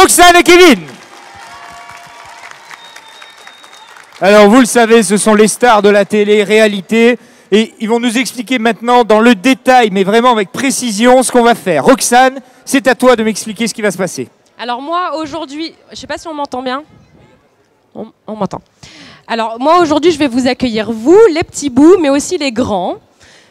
Roxane et Kevin. Alors vous le savez, ce sont les stars de la télé-réalité et ils vont nous expliquer maintenant dans le détail, mais vraiment avec précision, ce qu'on va faire. Roxane, c'est à toi de m'expliquer ce qui va se passer. Alors moi aujourd'hui, je ne sais pas si on m'entend bien. On m'entend. Alors moi aujourd'hui je vais vous accueillir, vous les petits bouts, mais aussi les grands.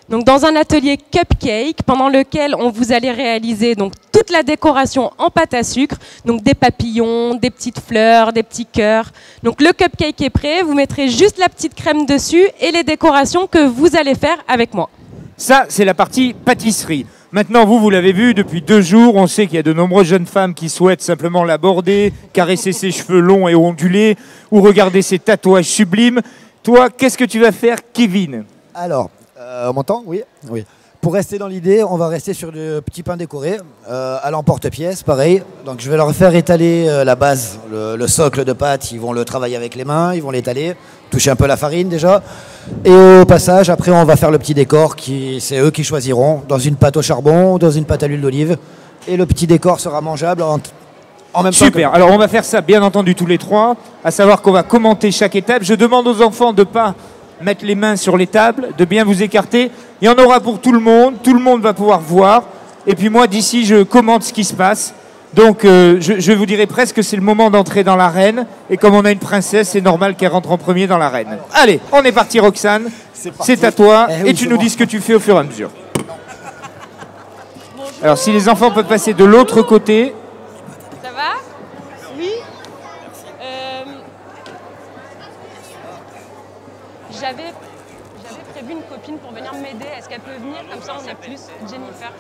Donc dans un atelier cupcake pendant lequel vous allez réaliser donc toute la décoration en pâte à sucre, donc des papillons, des petites fleurs, des petits cœurs. Donc le cupcake est prêt, vous mettrez juste la petite crème dessus et les décorations que vous allez faire avec moi. Ça, c'est la partie pâtisserie. Maintenant, vous l'avez vu, depuis 2 jours, on sait qu'il y a de nombreuses jeunes femmes qui souhaitent simplement l'aborder, caresser ses cheveux longs et ondulés, ou regarder ses tatouages sublimes. Toi, qu'est-ce que tu vas faire, Kevin? Alors, on m'entend? Oui. Oui. Pour rester dans l'idée, on va rester sur le petit pain décoré, à l'emporte-pièce, pareil. Donc je vais leur faire étaler la base, le socle de pâte. Ils vont le travailler avec les mains, ils vont l'étaler, toucher un peu la farine déjà. Et au passage, après, on va faire le petit décor, c'est eux qui choisiront, dans une pâte au charbon, dans une pâte à l'huile d'olive. Et le petit décor sera mangeable en même temps. Super, alors on va faire ça, bien entendu, tous les 3, à savoir qu'on va commenter chaque étape. Je demande aux enfants de ne pas mettre les mains sur les tables, de bien vous écarter. Il y en aura pour tout le monde va pouvoir voir. Et puis moi, d'ici, je commente ce qui se passe. Donc, je vous dirais presque que c'est le moment d'entrer dans l'arène. Et comme on a une princesse, c'est normal qu'elle rentre en premier dans l'arène. Allez, on est parti, Roxane. C'est à toi. Et tu nous dis ce que tu fais au fur et à mesure. Alors, si les enfants peuvent passer de l'autre côté. Ça va? Oui. J'avais prévu une copine pour venir m'aider. Est-ce qu'elle peut venir? Comme ça, on est plus. Jennifer.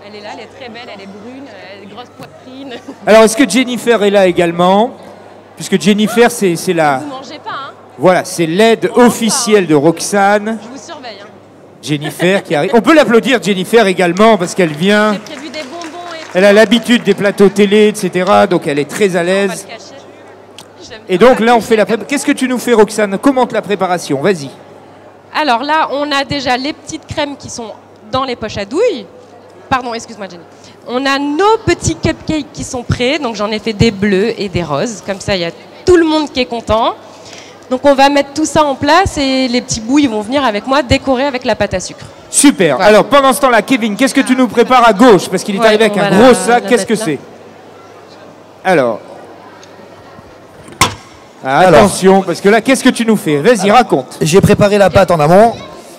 Elle est là, elle est très belle, elle est brune, elle a une grosse poitrine. Alors, est-ce que Jennifer est là également? Puisque Jennifer, c'est la... Vous mangez pas, hein? Voilà, c'est l'aide officielle de Roxane. Je vous surveille, hein. Jennifer qui arrive. On peut l'applaudir, Jennifer, également, parce qu'elle vient... J'ai prévu des bonbons et tout. Elle a l'habitude des plateaux télé, etc. Donc, elle est très à l'aise. Et donc, là, on fait la préparation. Qu'est-ce que tu nous fais, Roxane? Commente la préparation, vas-y. Alors là, on a déjà les petites crèmes qui sont dans les poches à douille. Pardon, excuse-moi Jenny. On a nos petits cupcakes qui sont prêts. Donc j'en ai fait des bleus et des roses. Comme ça, il y a tout le monde qui est content. Donc on va mettre tout ça en place et les petits bouts, ils vont venir avec moi décorer avec la pâte à sucre. Super. Voilà. Alors pendant ce temps-là, Kevin, qu'est-ce que tu nous prépares à gauche? Parce qu'il est arrivé avec un gros sac. Qu'est-ce que c'est? Alors... attention, parce que là, qu'est-ce que tu nous fais? Vas-y, raconte. J'ai préparé la pâte en amont.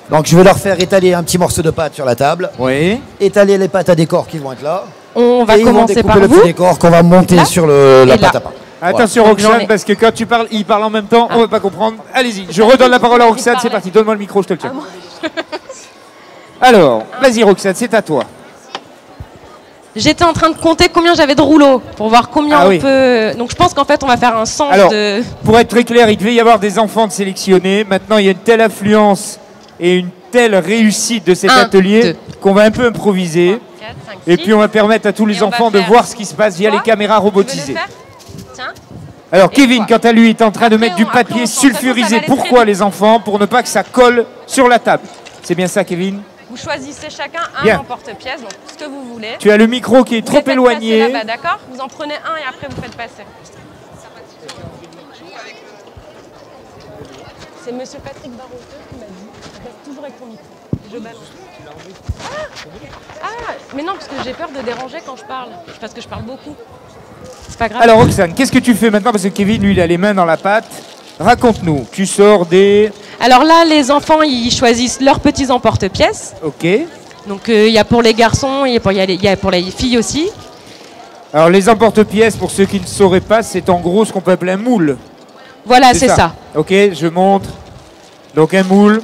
Donc je vais leur faire étaler un petit morceau de pâte sur la table. Oui. Étaler les pâtes à décor qui vont être là. On va commencer par le vous. petit décor qu'on va monter là sur la pâte à pain. Attention, voilà. Roxane, parce que quand tu parles, il parle en même temps, on ne va pas comprendre. Allez-y, je redonne la parole à Roxane, c'est parti. Donne-moi le micro, je te le tiens. Alors, vas-y Roxane, c'est à toi. J'étais en train de compter combien j'avais de rouleaux pour voir combien on peut... Donc je pense qu'en fait on va faire un sens. Alors, pour être très clair, il devait y avoir des enfants de sélectionnés. Maintenant, il y a une telle affluence et une telle réussite de cet atelier qu'on va un peu improviser. 3, 4, 5, 6. Et puis on va permettre à tous les enfants de voir ce qui se passe via les caméras robotisées. Tiens. Alors Kevin, quant à lui, est en train de mettre du papier sulfurisé. Pourquoi les enfants? Pour ne pas que ça colle sur la table. C'est bien ça, Kevin? Vous choisissez chacun un emporte-pièce, donc ce que vous voulez. Tu as le micro qui est trop éloigné. D'accord? Vous en prenez un et après vous faites passer. C'est Monsieur Patrick Barroso qui m'a dit, reste toujours avec ton micro. Je balance. Mais non, parce que j'ai peur de déranger quand je parle. Parce que je parle beaucoup. C'est pas grave. Alors Roxane, qu'est-ce que tu fais maintenant? Parce que Kevin, lui, il a les mains dans la pâte. Raconte-nous. Tu sors des... Alors là, les enfants, ils choisissent leurs petits emporte-pièces. Ok. Donc il y a pour les garçons, il y a pour les filles aussi. Alors les emporte-pièces, pour ceux qui ne sauraient pas, c'est en gros ce qu'on peut appeler un moule. Voilà, c'est ça. Ok, je montre. Donc un moule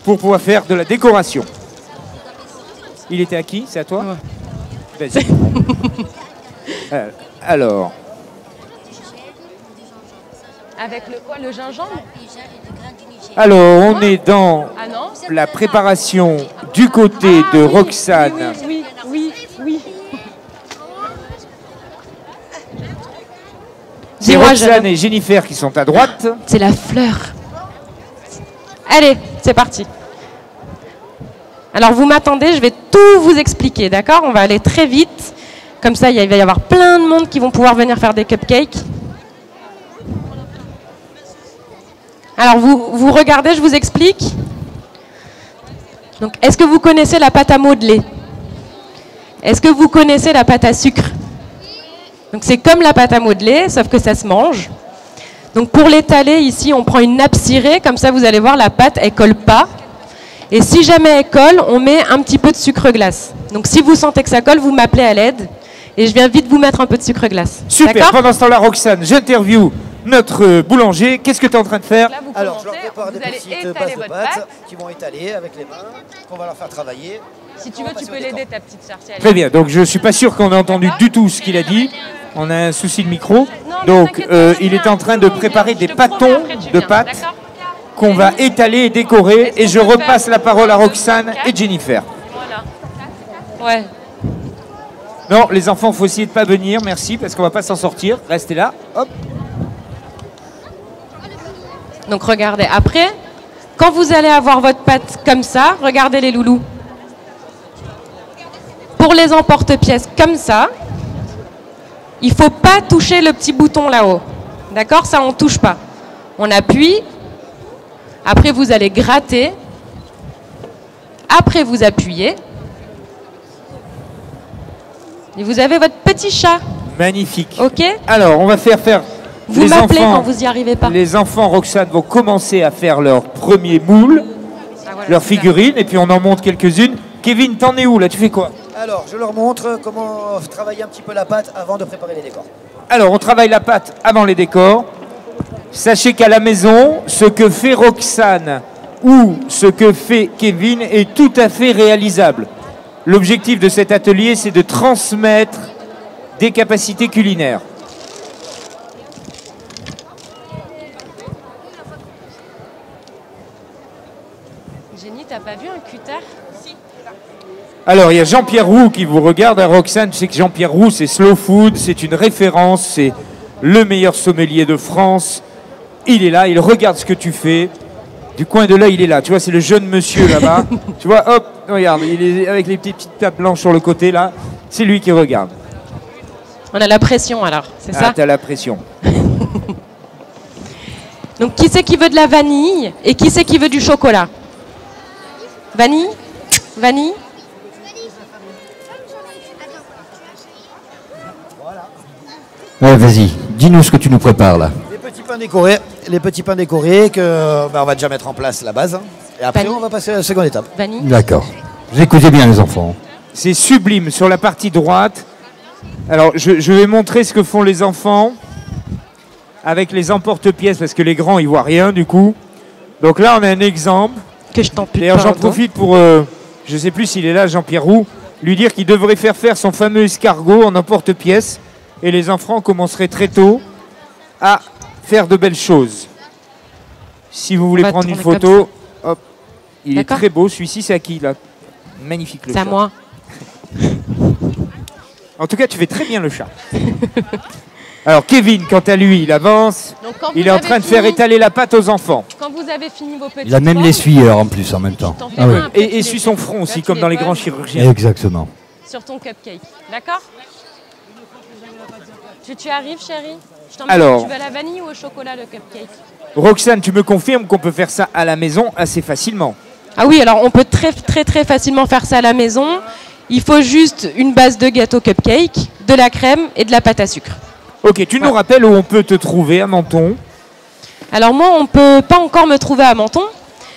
pour pouvoir faire de la décoration. Il était à qui? C'est à toi? Ouais. Vas-y. Alors. Avec le quoi? Le gingembre? Alors, on est dans la préparation du côté de Roxane. Oui. C'est Roxane et Jennifer qui sont à droite. C'est la fleur. Allez, c'est parti. Alors, vous m'attendez, je vais tout vous expliquer, d'accord? On va aller très vite. Comme ça, il va y avoir plein de monde qui vont pouvoir venir faire des cupcakes. Alors, vous regardez, je vous explique. Donc, est-ce que vous connaissez la pâte à modeler? Est-ce que vous connaissez la pâte à sucre? Donc, c'est comme la pâte à modeler, sauf que ça se mange. Donc, pour l'étaler, ici, on prend une nappe cirée. Comme ça, vous allez voir, la pâte, elle colle pas. Et si jamais elle colle, on met un petit peu de sucre glace. Donc, si vous sentez que ça colle, vous m'appelez à l'aide. Et je viens vite vous mettre un peu de sucre glace. Super, pendant ce temps-là, Roxane, j'interview notre boulanger. Qu'est-ce que tu es en train de faire? Là, vous Alors, je commencez, leur prépare des vous allez petites étaler passes de votre pâte pâte. qui vont étaler avec les mains, qu'on va leur faire travailler. Si tu veux, tu peux l'aider, ta petite sœur. Si elle Très est- bien, donc je ne suis pas sûr qu'on a entendu du tout ce qu'il a dit. On a un souci de micro. Non, mais Donc, t'inquiète pas, il est en train de préparer des Je te promets, pâtons après, tu de viens, pâte d'accord? qu'on va étaler et décorer. Est-ce Et qu'on je peut repasse faire la parole à 1, 2, Roxane 3, et Jennifer. Voilà. Ouais. Non, les enfants, il faut essayer de ne pas venir, merci, parce qu'on ne va pas s'en sortir. Restez là. Hop. Donc regardez, après, quand vous allez avoir votre pâte comme ça, regardez les loulous. Pour les emporte-pièces comme ça, il ne faut pas toucher le petit bouton là-haut. D'accord? Ça, on ne touche pas. On appuie. Après, vous allez gratter. Après, vous appuyez. Et vous avez votre petit chat. Magnifique. OK? Alors, on va faire Vous les m'appelez enfants. quand vous n'y arrivez pas. Les enfants, Roxane, vont commencer à faire leur premier moule, Ah, voilà, leur super. figurine, et puis on en monte quelques-unes. Kevin, t'en es où là? Tu fais quoi? Alors, je leur montre comment travailler un petit peu la pâte avant de préparer les décors. Alors, on travaille la pâte avant les décors. Sachez qu'à la maison, ce que fait Roxane ou ce que fait Kevin est tout à fait réalisable. L'objectif de cet atelier, c'est de transmettre des capacités culinaires. Jenny, t'as pas vu un cutter? Alors, il y a Jean-Pierre Roux qui vous regarde. À Roxane, tu sais que Jean-Pierre Roux, c'est Slow Food, c'est une référence, c'est le meilleur sommelier de France. Il est là, il regarde ce que tu fais. Du coin de l'œil, il est là. Tu vois, c'est le jeune monsieur là-bas. Tu vois, hop, regarde, il est avec les petites tables blanches sur le côté là. C'est lui qui regarde. On a la pression alors, c'est Ah, ça? t'as la pression. Donc qui c'est qui veut de la vanille et qui c'est qui veut du chocolat? Vanille? Vanille? Ouais, vas-y, dis-nous ce que tu nous prépares là. Les petits pains décorés que on va déjà mettre en place la base. Et après, Vanille. on va passer à la seconde étape. Vanille? D'accord. Vous écoutez bien les enfants. C'est sublime. Sur la partie droite, alors je vais montrer ce que font les enfants avec les emporte-pièces parce que les grands, ils voient rien du coup. Donc là, on a un exemple. Que je t'en prie. D'ailleurs, j'en profite pour, je ne sais plus s'il est là, Jean-Pierre Roux, lui dire qu'il devrait faire son fameux escargot en emporte-pièces. Et les enfants commenceraient très tôt à faire de belles choses. Si vous voulez va prendre une tourner photo, hop, il est D'accord. très beau. Celui-ci, c'est à qui là? Magnifique le C'est à chat. moi. En tout cas, tu fais très bien le chat. Alors, Kevin, quant à lui, il avance. Donc, quand Il vous est en avez train de faire fini- étaler la pâte aux enfants. Quand vous avez fini vos petits Il a même l'essuyeur en plus en même temps. T'en fais Ah oui. un, après, tu Et les essuie son fais. front Là, aussi, tu comme les dans les poses grands chirurgiens. Exactement. sur ton cupcake. D'accord? Tu arrives, chérie? Je t'emmène. Alors. Tu veux à la vanille ou au chocolat, le cupcake? Roxane, tu me confirmes qu'on peut faire ça à la maison assez facilement? Ah oui, alors on peut très facilement faire ça à la maison. Il faut juste une base de gâteau cupcake, de la crème et de la pâte à sucre. Ok, tu nous rappelles où on peut te trouver à Menton? Alors moi, on peut pas encore me trouver à Menton,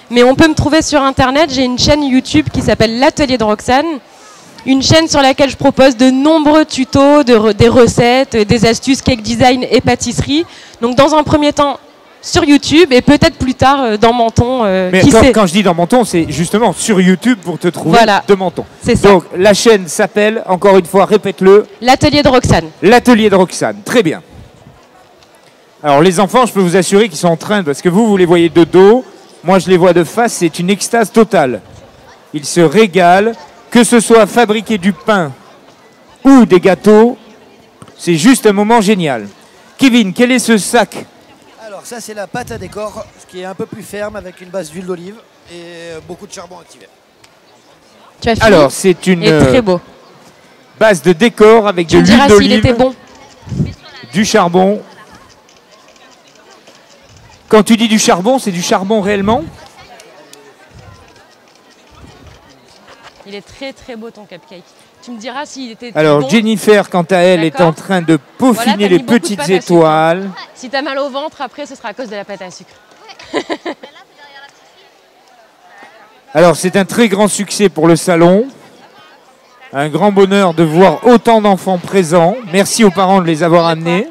mais on peut me trouver sur Internet. J'ai une chaîne YouTube qui s'appelle l'Atelier de Roxane. Une chaîne sur laquelle je propose de nombreux tutos, des recettes, des astuces, cake design et pâtisserie. Donc dans un premier temps sur YouTube et peut-être plus tard dans Menton. Mais Qui sait? quand je dis dans Menton, c'est justement sur YouTube pour te trouver Voilà. de Menton. C'est ça. Donc la chaîne s'appelle, encore une fois, répète-le, L'Atelier de Roxane. l'Atelier de Roxane. Très bien. Alors les enfants, je peux vous assurer qu'ils sont en train, parce que vous les voyez de dos, moi je les vois de face, c'est une extase totale. Ils se régalent, que ce soit fabriquer du pain ou des gâteaux, c'est juste un moment génial. Kevin, quel est ce sac? Alors, ça, c'est la pâte à décor, ce qui est un peu plus ferme avec une base d'huile d'olive et beaucoup de charbon activé. Tu as fini? Alors c'est une... Il est très beau. base de décor avec Tu de me l'huile diras s'il était d'olive, bon. du charbon. Quand tu dis du charbon, c'est du charbon réellement? Il est très très beau ton cupcake. Tu me diras s'il était Alors bon. Jennifer, quant à elle, est D'accord. en train de peaufiner Voilà, t'as les mis beaucoup de petites pâte à sucre. étoiles. Si t'as mal au ventre, après ce sera à cause de la pâte à sucre. Alors c'est un très grand succès pour le salon. Un grand bonheur de voir autant d'enfants présents. Merci aux parents de les avoir amenés.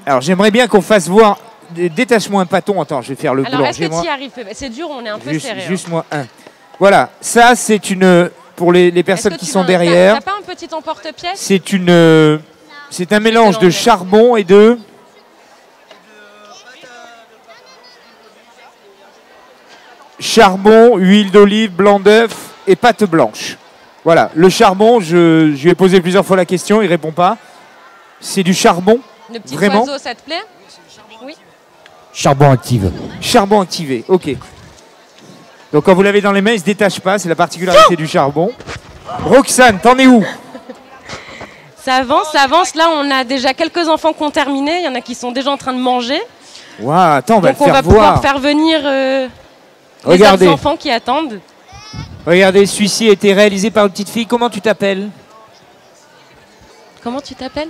Alors j'aimerais bien qu'on fasse voir... Détache-moi un pâton. Attends, je vais faire le Alors blanc. est-ce que tu y arrives? C'est dur, on est un peu serré. Juste moi un. Voilà, ça c'est une... Pour les personnes qui sont derrière, T'as pas un petit emporte-pièce? c'est un mélange de charbon et de... Charbon, huile d'olive, blanc d'œuf et pâte blanche. Voilà, le charbon, je lui ai posé plusieurs fois la question, il répond pas. C'est du charbon, Le petit vraiment? oiseau, ça te plaît? Oui. Charbon active. Charbon activé, ok. Donc quand vous l'avez dans les mains, il ne se détache pas, c'est la particularité du charbon. Roxane, t'en es où? Ça avance, ça avance. Là, on a déjà quelques enfants qui ont terminé. Il y en a qui sont déjà en train de manger. Waouh, attends, on va Donc le on faire va pouvoir voir. faire venir les Regardez. autres enfants qui attendent. Regardez, celui-ci a été réalisé par une petite fille. Comment tu t'appelles? Comment tu t'appelles?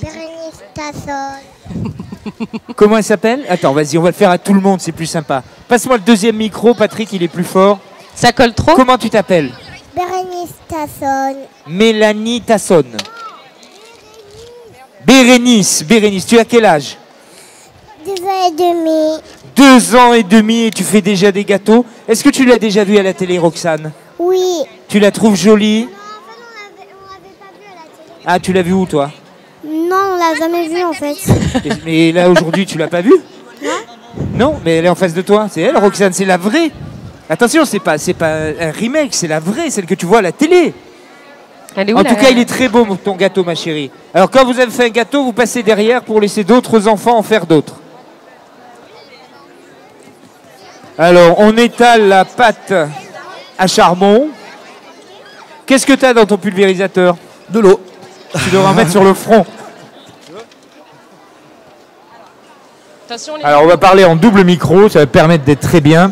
Bérénice Tasson. Comment elle s'appelle? Attends, vas-y, on va le faire à tout le monde, c'est plus sympa. Passe-moi le deuxième micro, Patrick, il est plus fort. Ça colle trop? Comment tu t'appelles? Bérénice Tasson. Mélanie Tasson. Bérénice, tu as quel âge? 2 ans et demi. 2 ans et demi et tu fais déjà des gâteaux. Est-ce que tu l'as déjà vu à la télé, Roxane? Oui. Tu la trouves jolie? Non, en fait, on l'avait pas vu à la télé. Ah, tu l'as vu où, toi? Non, on l'a jamais vu en fait. Mais là, aujourd'hui, tu l'as pas vue? Non, mais elle est en face de toi. C'est elle, Roxane, c'est la vraie. Attention, c'est pas un remake, c'est la vraie, celle que tu vois à la télé. Elle est où, En là tout cas, il est très beau, ton gâteau, ma chérie. Alors, quand vous avez fait un gâteau, vous passez derrière pour laisser d'autres enfants en faire d'autres. Alors, on étale la pâte à charbon. Qu'est-ce que tu as dans ton pulvérisateur? De l'eau. Tu devras en mettre sur le front. Attention, les... Alors, on va parler en double micro, ça va permettre d'être très bien.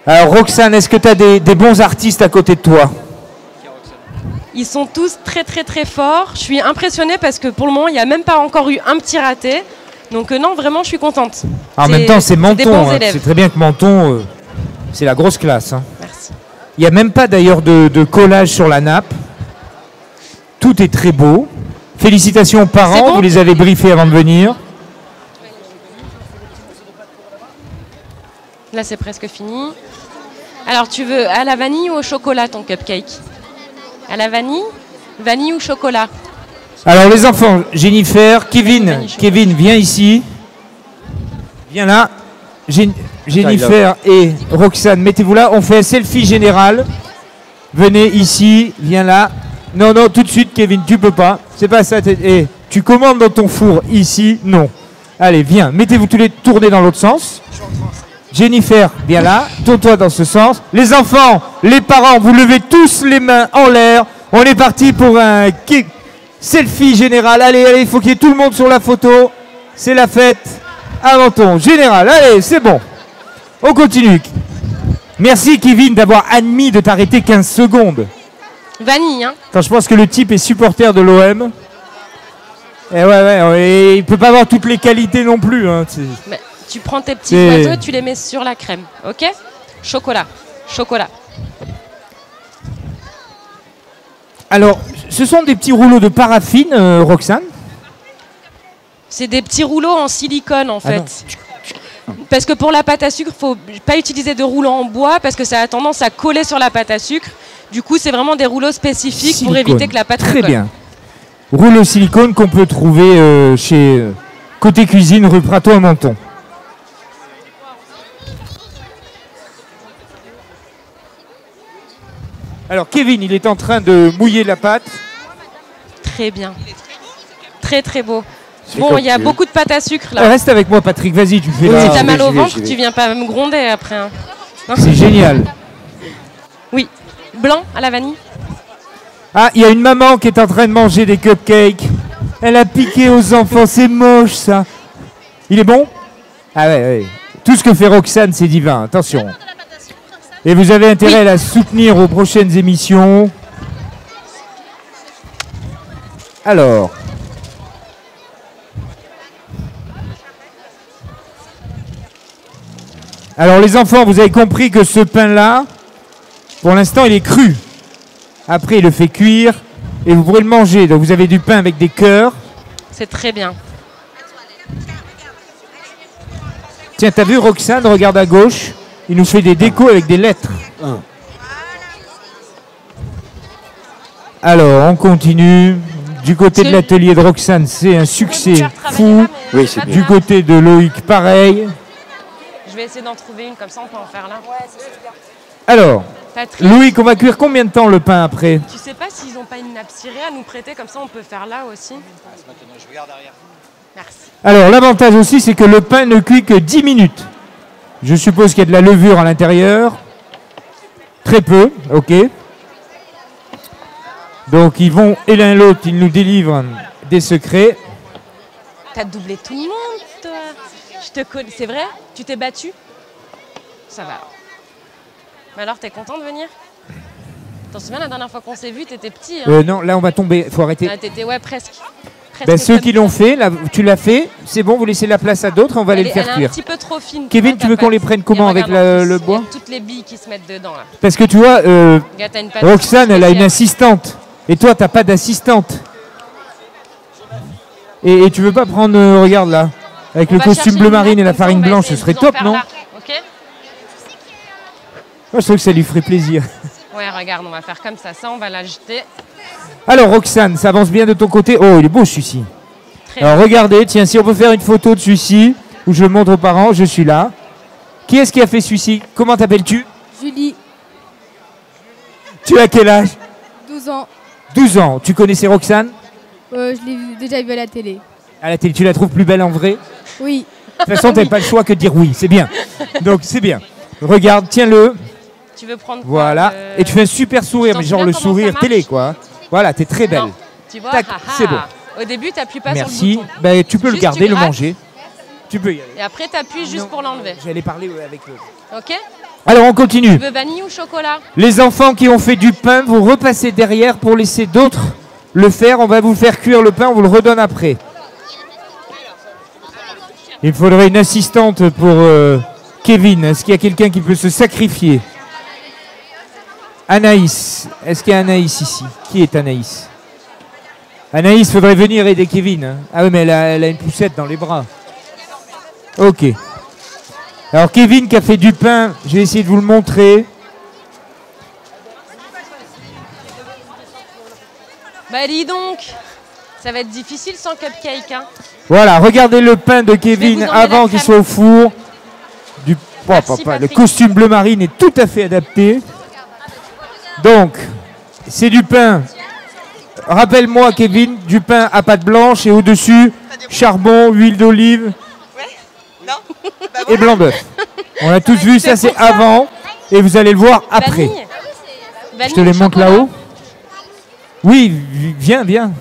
Alors, Roxane, est-ce que tu as des bons artistes à côté de toi? Ils sont tous très très très forts. Je suis impressionnée parce que pour le moment, il n'y a même pas encore eu un petit raté. Donc non, vraiment, je suis contente. En même temps, c'est des Menton. bons Hein. élèves. C'est très bien que Menton, c'est la grosse classe. Hein. Merci. Il n'y a même pas d'ailleurs de collage sur la nappe. Tout est très beau. Félicitations aux parents, C'est bon? vous les avez briefés avant de venir. Là, c'est presque fini. Alors, tu veux à la vanille ou au chocolat ton cupcake? À la vanille? Vanille ou chocolat? Alors les enfants, Jennifer, Kevin, viens ici. Viens là. Jennifer et Roxane, mettez-vous là. On fait un selfie général. Venez ici, viens là. Non, non, tout de suite, Kevin, tu peux pas. C'est pas ça. Tu commandes dans ton four ici? Non. Allez, viens. Mettez-vous tous les tournés dans l'autre sens. Jennifer, viens là. Tourne-toi dans ce sens. Les enfants, les parents, vous levez tous les mains en l'air. On est parti pour un selfie général. Allez, allez, il faut qu'il y ait tout le monde sur la photo. C'est la fête. À Menton, général. Allez, c'est bon. On continue. Merci, Kevin, d'avoir admis de t'arrêter 15 secondes. Vanille, hein? Attends, je pense que le type est supporter de l'OM. Et ouais, et il peut pas avoir toutes les qualités non plus. Hein. Mais tu prends tes petits oiseaux et tu les mets sur la crème, ok? Chocolat, chocolat. Alors, ce sont des petits rouleaux de paraffine, Roxane? C'est des petits rouleaux en silicone en fait. Parce que pour la pâte à sucre, il ne faut pas utiliser de rouleaux en bois parce que ça a tendance à coller sur la pâte à sucre. Du coup, c'est vraiment des rouleaux spécifiques Silicone. pour éviter que la pâte Très colle. bien. Rouleau silicone qu'on peut trouver chez Côté Cuisine, rue Prato à Menton. Alors, Kevin, il est en train de mouiller la pâte. Très bien. Très très beau. C'est Bon, comme il y a tu veux. beaucoup de pâte à sucre là. Reste avec moi, Patrick. Vas-y, tu fais Si là. t'as mal au j'y vais, ventre, j'y vais. tu viens pas me gronder après. Hein. C'est génial. blanc à la vanille. Ah, il y a une maman qui est en train de manger des cupcakes. Elle a piqué aux enfants, c'est moche ça. Il est bon? Ah ouais, ouais. Tout ce que fait Roxane, c'est divin, attention. Et vous avez intérêt à la soutenir aux prochaines émissions. Alors. Alors les enfants, vous avez compris que ce pain-là, pour l'instant, il est cru. Après, il le fait cuire et vous pourrez le manger. Donc vous avez du pain avec des cœurs. C'est très bien. Tiens, t'as vu Roxane, regarde à gauche. Il nous fait des décos avec des lettres. Alors, on continue. Du côté de l'atelier de Roxane, c'est un succès fou. Oui, c'est bien. Du côté de Loïc, pareil. Je vais essayer d'en trouver une, comme ça on peut en faire là. Alors, Patrick, Loïc, on va cuire combien de temps le pain après? tu sais pas s'ils n'ont pas une nappe cirée à nous prêter, comme ça on peut faire là aussi. Merci. Alors, l'avantage aussi, c'est que le pain ne cuit que 10 minutes. Je suppose qu'il y a de la levure à l'intérieur. Très peu, ok. Donc, ils vont, et l'un et l'autre, ils nous délivrent des secrets. T'as doublé tout le monde, toi. Je te connais. C'est vrai? Tu t'es battu? Ça va alors. Mais alors, t'es content de venir? T'en souviens la dernière fois qu'on s'est vu, t'étais petit. Hein. Non, là, on va tomber, il faut arrêter. Ah, t'étais, ouais, presque. Ben, ceux qui l'ont fait, là, tu l'as fait, c'est bon, vous laissez la place à d'autres, on va aller le faire Elle est un cuire. petit peu trop fine. Kevin, tu veux qu'on les prenne comment avec le bois? Il y a toutes les billes qui se mettent dedans là. Parce que tu vois, Regarde, t'as une pâte Roxane, elle a une spéciale. assistante. Et toi, t'as pas d'assistante. Et tu veux pas prendre, regarde là, avec On le va costume chercher bleu une marine nappe, et la comme ça, farine on va blanche, ce essayer serait de vous en top, faire non? là, ok? Moi, je trouve que ça lui ferait plaisir. Ouais, regarde, on va faire comme ça. Ça, on va l'ajouter. Alors, Roxane, ça avance bien de ton côté. Oh, il est beau celui-ci. Très Alors, regardez, tiens, si on peut faire une photo de celui-ci, où je le montre aux parents, je suis là. Qui est-ce qui a fait celui-ci? Comment t'appelles-tu? Julie, Tu as quel âge? 12 ans. 12 ans. Tu connaissais Roxane? Je l'ai déjà vu à la télé. À la télé, tu la trouves plus belle en vrai? Oui. De toute façon, tu n'avais pas le choix que de dire oui, c'est bien. Donc, c'est bien. Regarde, tiens-le. Tu veux prendre quoi, Voilà. Et tu fais un super sourire, t'en mais genre souviens le comment ça sourire marche? télé, quoi. Voilà, t'es très belle. Non, tu vois, Tac, haha. c'est bon. Au début, tu appuies pas Merci. sur le bouton. Ben, tu peux le Juste, garder, tu le grattes. manger. Tu peux y aller. Et après, tu appuies juste Non. pour l'enlever. J'allais parler avec le... Ok? Alors, on continue. Tu veux vanille ou chocolat? Les enfants qui ont fait du pain, vous repassez derrière pour laisser d'autres le faire. On va vous faire cuire le pain, on vous le redonne après. Il faudrait une assistante pour Kevin. Est-ce qu'il y a quelqu'un qui peut se sacrifier? Anaïs. Est-ce qu'il y a Anaïs ici? Qui est Anaïs? Anaïs, faudrait venir aider Kevin. Hein. Ah oui, mais elle a une poussette dans les bras. Ok. Alors Kevin qui a fait du pain, je vais essayer de vous le montrer. Bah dis donc, ça va être difficile sans cupcake. Hein. Voilà, regardez le pain de Je vais Kevin vous emmener avant la qu'il crème. soit au four. Du... Oh, Merci, papa, le Patrick. costume bleu marine est tout à fait adapté. Donc, c'est du pain. Rappelle-moi Kevin, du pain à pâte blanche et au-dessus, charbon, huile d'olive et blanc d'œuf. On a tous vu, ça c'est avant et vous allez le voir après. Vanille. Je te les ou montre chocolat? là-haut. Oui, viens, viens.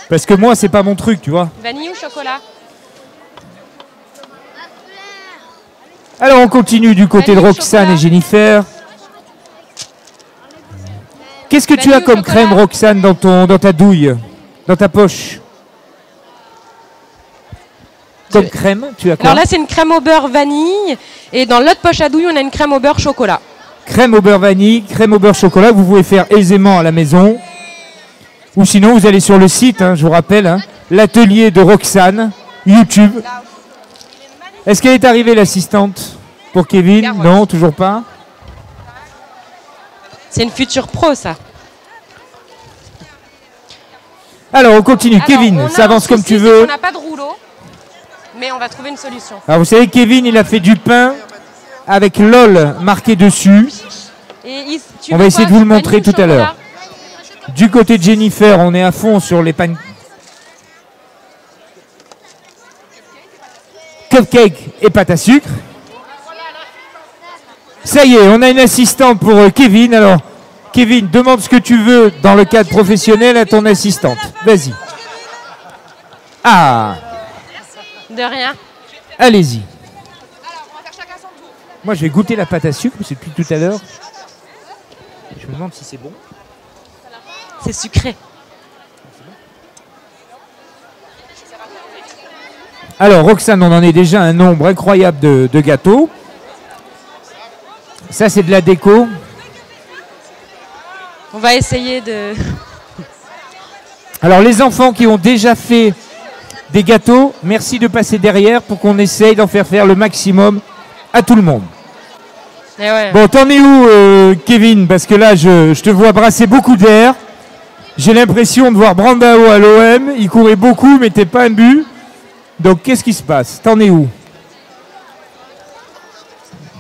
Parce que moi, c'est pas mon truc, tu vois. Vanille ou chocolat? Alors, on continue du côté de Vanille, Roxane chocolat. et Jennifer. Qu'est-ce que tu Vanille as ou comme chocolat? crème, Roxane, dans ta douille, dans ta poche? Comme crème, tu as quoi? Alors là, c'est une crème au beurre vanille. Et dans l'autre poche à douille, on a une crème au beurre chocolat. Crème au beurre vanille, crème au beurre chocolat, vous pouvez faire aisément à la maison. Ou sinon, vous allez sur le site, hein, je vous rappelle, hein, l'atelier de Roxane, YouTube. Est-ce qu'elle est arrivée, l'assistante, pour Kevin? Regarde, Non, toujours pas. C'est une future pro, ça. Alors, on continue. Alors, Kevin, on a ça avance un comme souci, tu c'est veux. qu'on n'a pas de rouleau, mais on va trouver une solution. Alors, vous savez, Kevin, il a fait du pain avec LOL marqué dessus. Et tu On veux va essayer quoi, de vous le vanille montrer ou tout à l'heure. chocolat? Du côté de Jennifer, on est à fond sur les pains. Cupcake et pâte à sucre. Ça y est, on a une assistante pour Kevin. Alors, Kevin, demande ce que tu veux dans le cadre professionnel à ton assistante. Vas-y. Ah, De rien. allez-y. Moi, je vais goûter la pâte à sucre, parce que depuis tout à l'heure, je me demande si c'est bon. C'est sucré. Alors, Roxane, on en est déjà un nombre incroyable de gâteaux. Ça, c'est de la déco. On va essayer de... Alors, les enfants qui ont déjà fait des gâteaux, merci de passer derrière pour qu'on essaye d'en faire le maximum à tout le monde. Eh ouais. Bon, t'en es où, Kevin? Parce que là, je te vois brasser beaucoup d'air. J'ai l'impression de voir Brandao à l'OM. Il courait beaucoup, mais t'es pas un but. Donc, qu'est-ce qui se passe? T'en es où?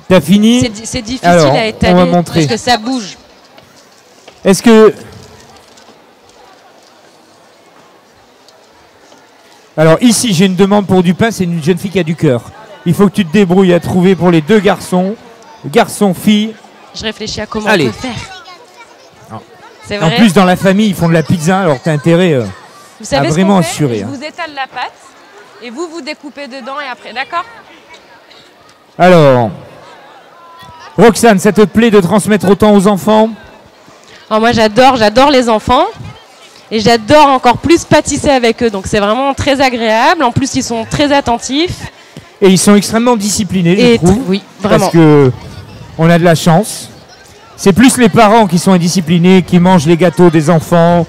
T'as fini? C'est difficile Alors, à étaler on va montrer. parce que ça bouge. Est-ce que... Alors, ici, j'ai une demande pour du pain. C'est une jeune fille qui a du cœur. Il faut que tu te débrouilles à trouver pour les deux garçons. Garçon, fille. Je réfléchis à comment Allez. on peut faire. Non. C'est En vrai. plus, dans la famille, ils font de la pizza. Alors, t'as intérêt Vous savez à ce vraiment qu'on fait? assurer. Je Hein. vous étale la pâte et vous découpez dedans et après, d'accord? Alors, Roxane, ça te plaît de transmettre autant aux enfants? Alors moi j'adore les enfants et j'adore encore plus pâtisser avec eux. Donc c'est vraiment très agréable. En plus ils sont très attentifs. Et ils sont extrêmement disciplinés, je trouve. Oui, vraiment. Parce que on a de la chance. C'est plus les parents qui sont indisciplinés, qui mangent les gâteaux des enfants,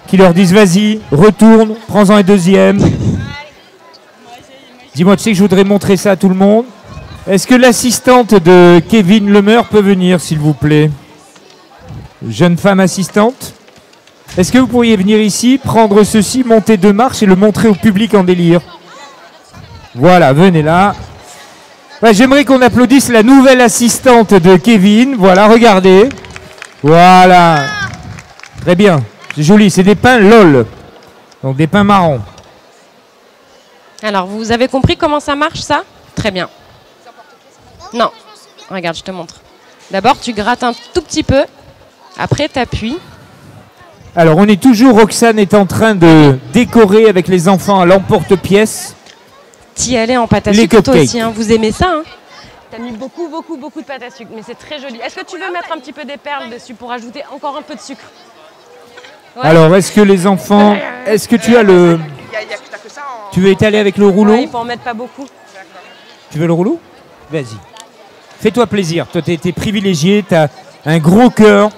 qui leur disent vas-y, retourne, prends-en un deuxième. Dis-moi, tu sais que je voudrais montrer ça à tout le monde. Est-ce que l'assistante de Kevin Lemeur peut venir, s'il vous plaît? Jeune femme assistante. Est-ce que vous pourriez venir ici, prendre ceci, monter 2 marches et le montrer au public en délire? Voilà, venez là. Ouais, j'aimerais qu'on applaudisse la nouvelle assistante de Kevin. Voilà, regardez. Voilà. Très bien. C'est joli, c'est des pains LOL. Donc des pains marrons. Alors vous avez compris comment ça marche ça? Très bien. Non. Regarde, je te montre. D'abord tu grattes un tout petit peu. Après tu appuies. Alors on est toujours, Roxane est en train de décorer avec les enfants à l'emporte-pièce. T'y allais en pâte à Les sucre toi cupcakes. aussi, hein. Vous aimez ça, hein? T'as mis beaucoup de pâte à sucre, mais c'est très joli. Est-ce que tu veux mettre un petit peu des perles dessus pour ajouter encore un peu de sucre? Ouais. Alors est-ce que les enfants, est-ce que tu as le... Tu veux étaler avec le rouleau? Ouais, il faut en mettre pas beaucoup. Tu veux le rouleau? Vas-y. Fais-toi plaisir. Toi, t'es privilégié, t'as un gros cœur.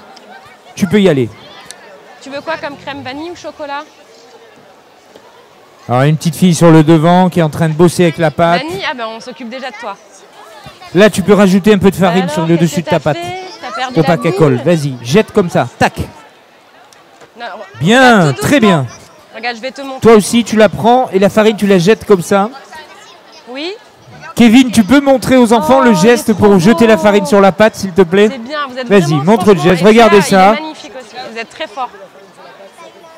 Tu peux y aller. Tu veux quoi comme crème vanille ou chocolat? Alors, une petite fille sur le devant qui est en train de bosser avec la pâte. Vanille? Ah ben on s'occupe déjà de toi. Là, tu peux rajouter un peu de farine Alors, sur le qu'est-ce dessus que de ta t'as pâte. fait? T'as perdu Faut la pas qu'elle boule? colle. Vas-y, jette comme ça. Tac. Non, Bien, regarde tout très doucement. bien. Regarde, je vais te montrer. Toi aussi, tu la prends et la farine, tu la jettes comme ça. Oui, Kevin, tu peux montrer aux enfants Oh, le il est geste trop pour jeter la beau. farine sur la pâte, s'il te plaît? c'est bien. Vous êtes Vas-y, vraiment, montre le franchement, geste. et Regardez Il ça. est magnifique aussi. Vous êtes très fort.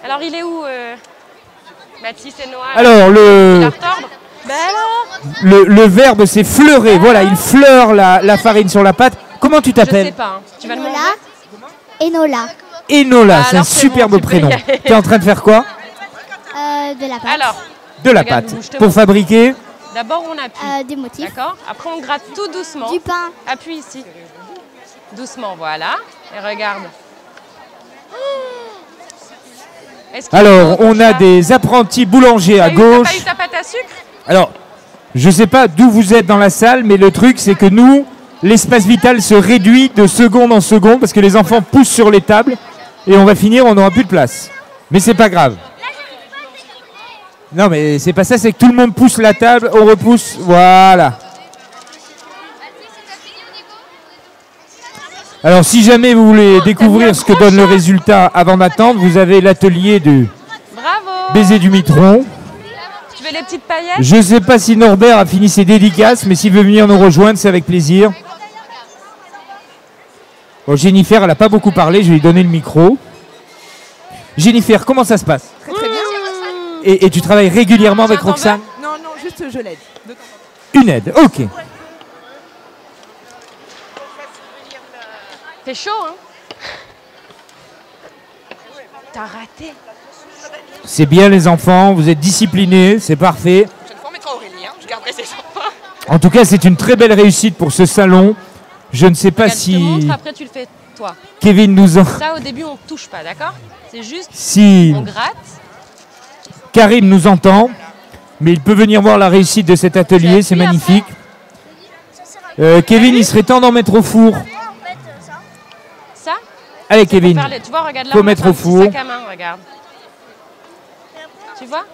Alors il est où Mathis et Noah? Alors, Il le... a retordre. Ben alors Le verbe, c'est fleurer. Voilà, il fleure la farine sur la pâte. Comment tu Je sais t'appelles? pas. Hein. Tu vas le manger? Enola. Enola, c'est un Alors, c'est bon, superbe tu peux y prénom. aller. Tu es en train de faire quoi? De la pâte. Alors, De la Regarde, pâte. bouge, je te Pour montre. fabriquer. d'abord on appuie. Des motifs. D'accord. Après on gratte tout doucement. Du pain. Appuie ici. Doucement, voilà. Et regarde. Est-ce qu'il Alors, faut on a ça des apprentis boulangers à T'as eu- T'as pas eu gauche. ta pâte à sucre? Alors, je sais pas d'où vous êtes dans la salle, mais le truc, c'est que nous, l'espace vital se réduit de seconde en seconde parce que les enfants poussent sur les tables et on va finir, on n'aura plus de place. Mais c'est pas grave. Non, mais c'est pas ça, c'est que tout le monde pousse la table, on repousse, voilà. Alors, si jamais vous voulez découvrir ce que donne le résultat avant d'attendre, vous avez l'atelier du Bravo. baiser du mitron. Tu veux les petites paillettes? Je ne sais pas si Norbert a fini ses dédicaces, mais s'il veut venir nous rejoindre, c'est avec plaisir. Bon, Jennifer, elle n'a pas beaucoup parlé, je vais lui donner le micro. Jennifer, comment ça se passe? Très très bien. Et tu travailles régulièrement avec Tiens, t'en Roxane? Non, non, juste je l'aide. Une aide, ok. T'es chaud, hein? T'as raté. C'est bien les enfants, vous êtes disciplinés, c'est parfait. Je ne formerai Aurélie, hein. Je garderai ses enfants. En tout cas, c'est une très belle réussite pour ce salon. Je ne sais pas Regarde, je te si montre, après tu le fais toi. Kevin nous en... Ça, au début, on ne touche pas, d'accord? C'est juste, Si on gratte. Karim nous entend, mais il peut venir voir la réussite de cet atelier, c'est appuies magnifique. Kevin, il serait temps d'en mettre au four. Ça, Allez c'est pour Kevin, faire les- tu vois, regarde là, faut on a mettre fait un au petit four. sac à main, regarde. Tu vois?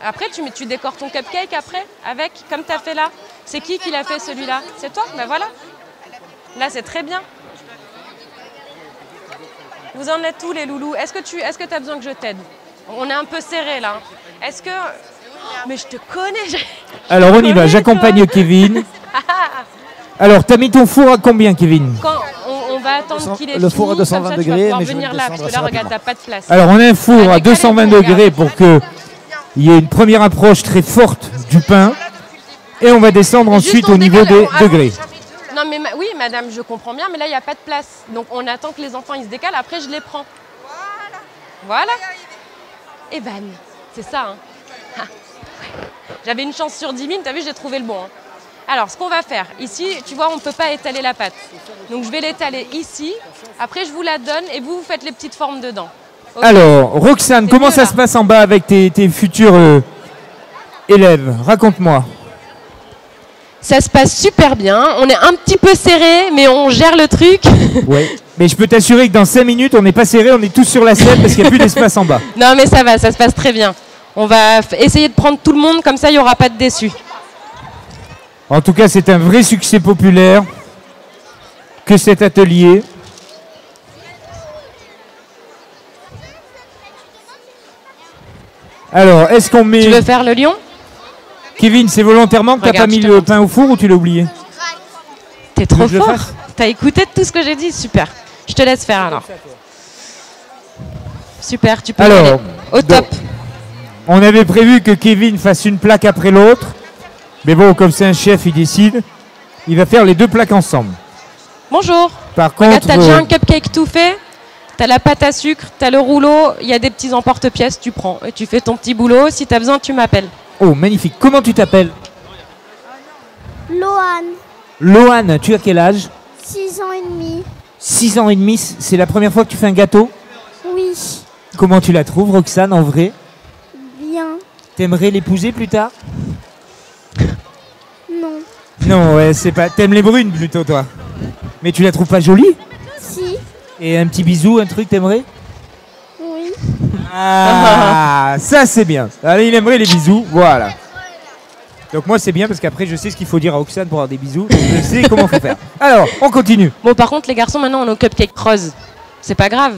Après, tu décores ton cupcake après, avec, comme tu as fait là. C'est qui l'a fait celui-là? C'est toi? Ben voilà. Là, c'est très bien. Vous en êtes tous les loulous. Est-ce que tu as besoin que je t'aide? On est un peu serré là. Est-ce que... Mais je te connais. Alors on y va, connais, j'accompagne toi. Kevin. Alors, t'as mis ton four à combien Kevin? Quand on va attendre qu'il ait Le four à fini, 220 comme ça, tu vas degrés, pouvoir mais je vais venir le là, parce que descendre là, assez regarde, t'as pas de place. Alors on a un four à Allez, 220 calme-toi, degrés regarde. pour qu'il y ait une première approche très forte du pain. Et on va descendre Juste, ensuite on au niveau décale, des on- degrés. Non mais oui madame, je comprends bien, mais là il n'y a pas de place. Donc on attend que les enfants ils se décalent, après je les prends. Voilà. Et ben, c'est ça. Hein. Ah, ouais. J'avais une chance sur 10 000, t'as vu, j'ai trouvé le bon. Hein. Alors ce qu'on va faire, ici, tu vois, on ne peut pas étaler la pâte. Donc je vais l'étaler ici, après je vous la donne et vous faites les petites formes dedans. Ok. Alors, Roxane, C'est comment mieux, ça là. se passe en bas avec tes futurs élèves? Raconte-moi. Ça se passe super bien, on est un petit peu serré, mais on gère le truc. Ouais. Mais je peux t'assurer que dans 5 minutes, on n'est pas serré, on est tous sur la scène parce qu'il n'y a plus d'espace en bas. Non mais ça va, ça se passe très bien. On va essayer de prendre tout le monde, comme ça il n'y aura pas de déçus. En tout cas, c'est un vrai succès populaire que cet atelier. Alors, est-ce qu'on met... Tu veux faire le lion? Kevin, c'est volontairement que tu n'as pas Regarde, mis je te le montre. pain au four ou tu l'as oublié? T'es trop que je le fort. fasse T'as écouté tout ce que j'ai dit, super. Je te laisse faire alors. Super, tu peux y Alors, aller. Au top. On avait prévu que Kevin fasse une plaque après l'autre. Mais bon, comme c'est un chef, il décide. Il va faire les deux plaques ensemble. Bonjour. Par Regarde, contre, t'as déjà un cupcake tout fait. T'as la pâte à sucre, t'as le rouleau, il y a des petits emporte-pièces, tu prends. Et tu fais ton petit boulot. Si t'as besoin, tu m'appelles. oh, magnifique. Comment tu t'appelles? Loane, Loane, tu as quel âge? 6 ans et demi. 6 ans et demi, c'est la première fois que tu fais un gâteau? Oui, Comment tu la trouves, Roxane, en vrai? bien. T'aimerais l'épouser plus tard? Non. Non, ouais, c'est pas... T'aimes les brunes plutôt, toi. Mais tu la trouves pas jolie? Si, Et un petit bisou, un truc, t'aimerais? oui. Ah, ça c'est bien. Allez, il aimerait les bisous, voilà. Donc moi c'est bien parce qu'après je sais ce qu'il faut dire à Roxane pour avoir des bisous. Donc je sais comment faut faire. Alors, on continue. Bon, par contre, les garçons, maintenant, on a nos cupcakes roses. C'est pas grave.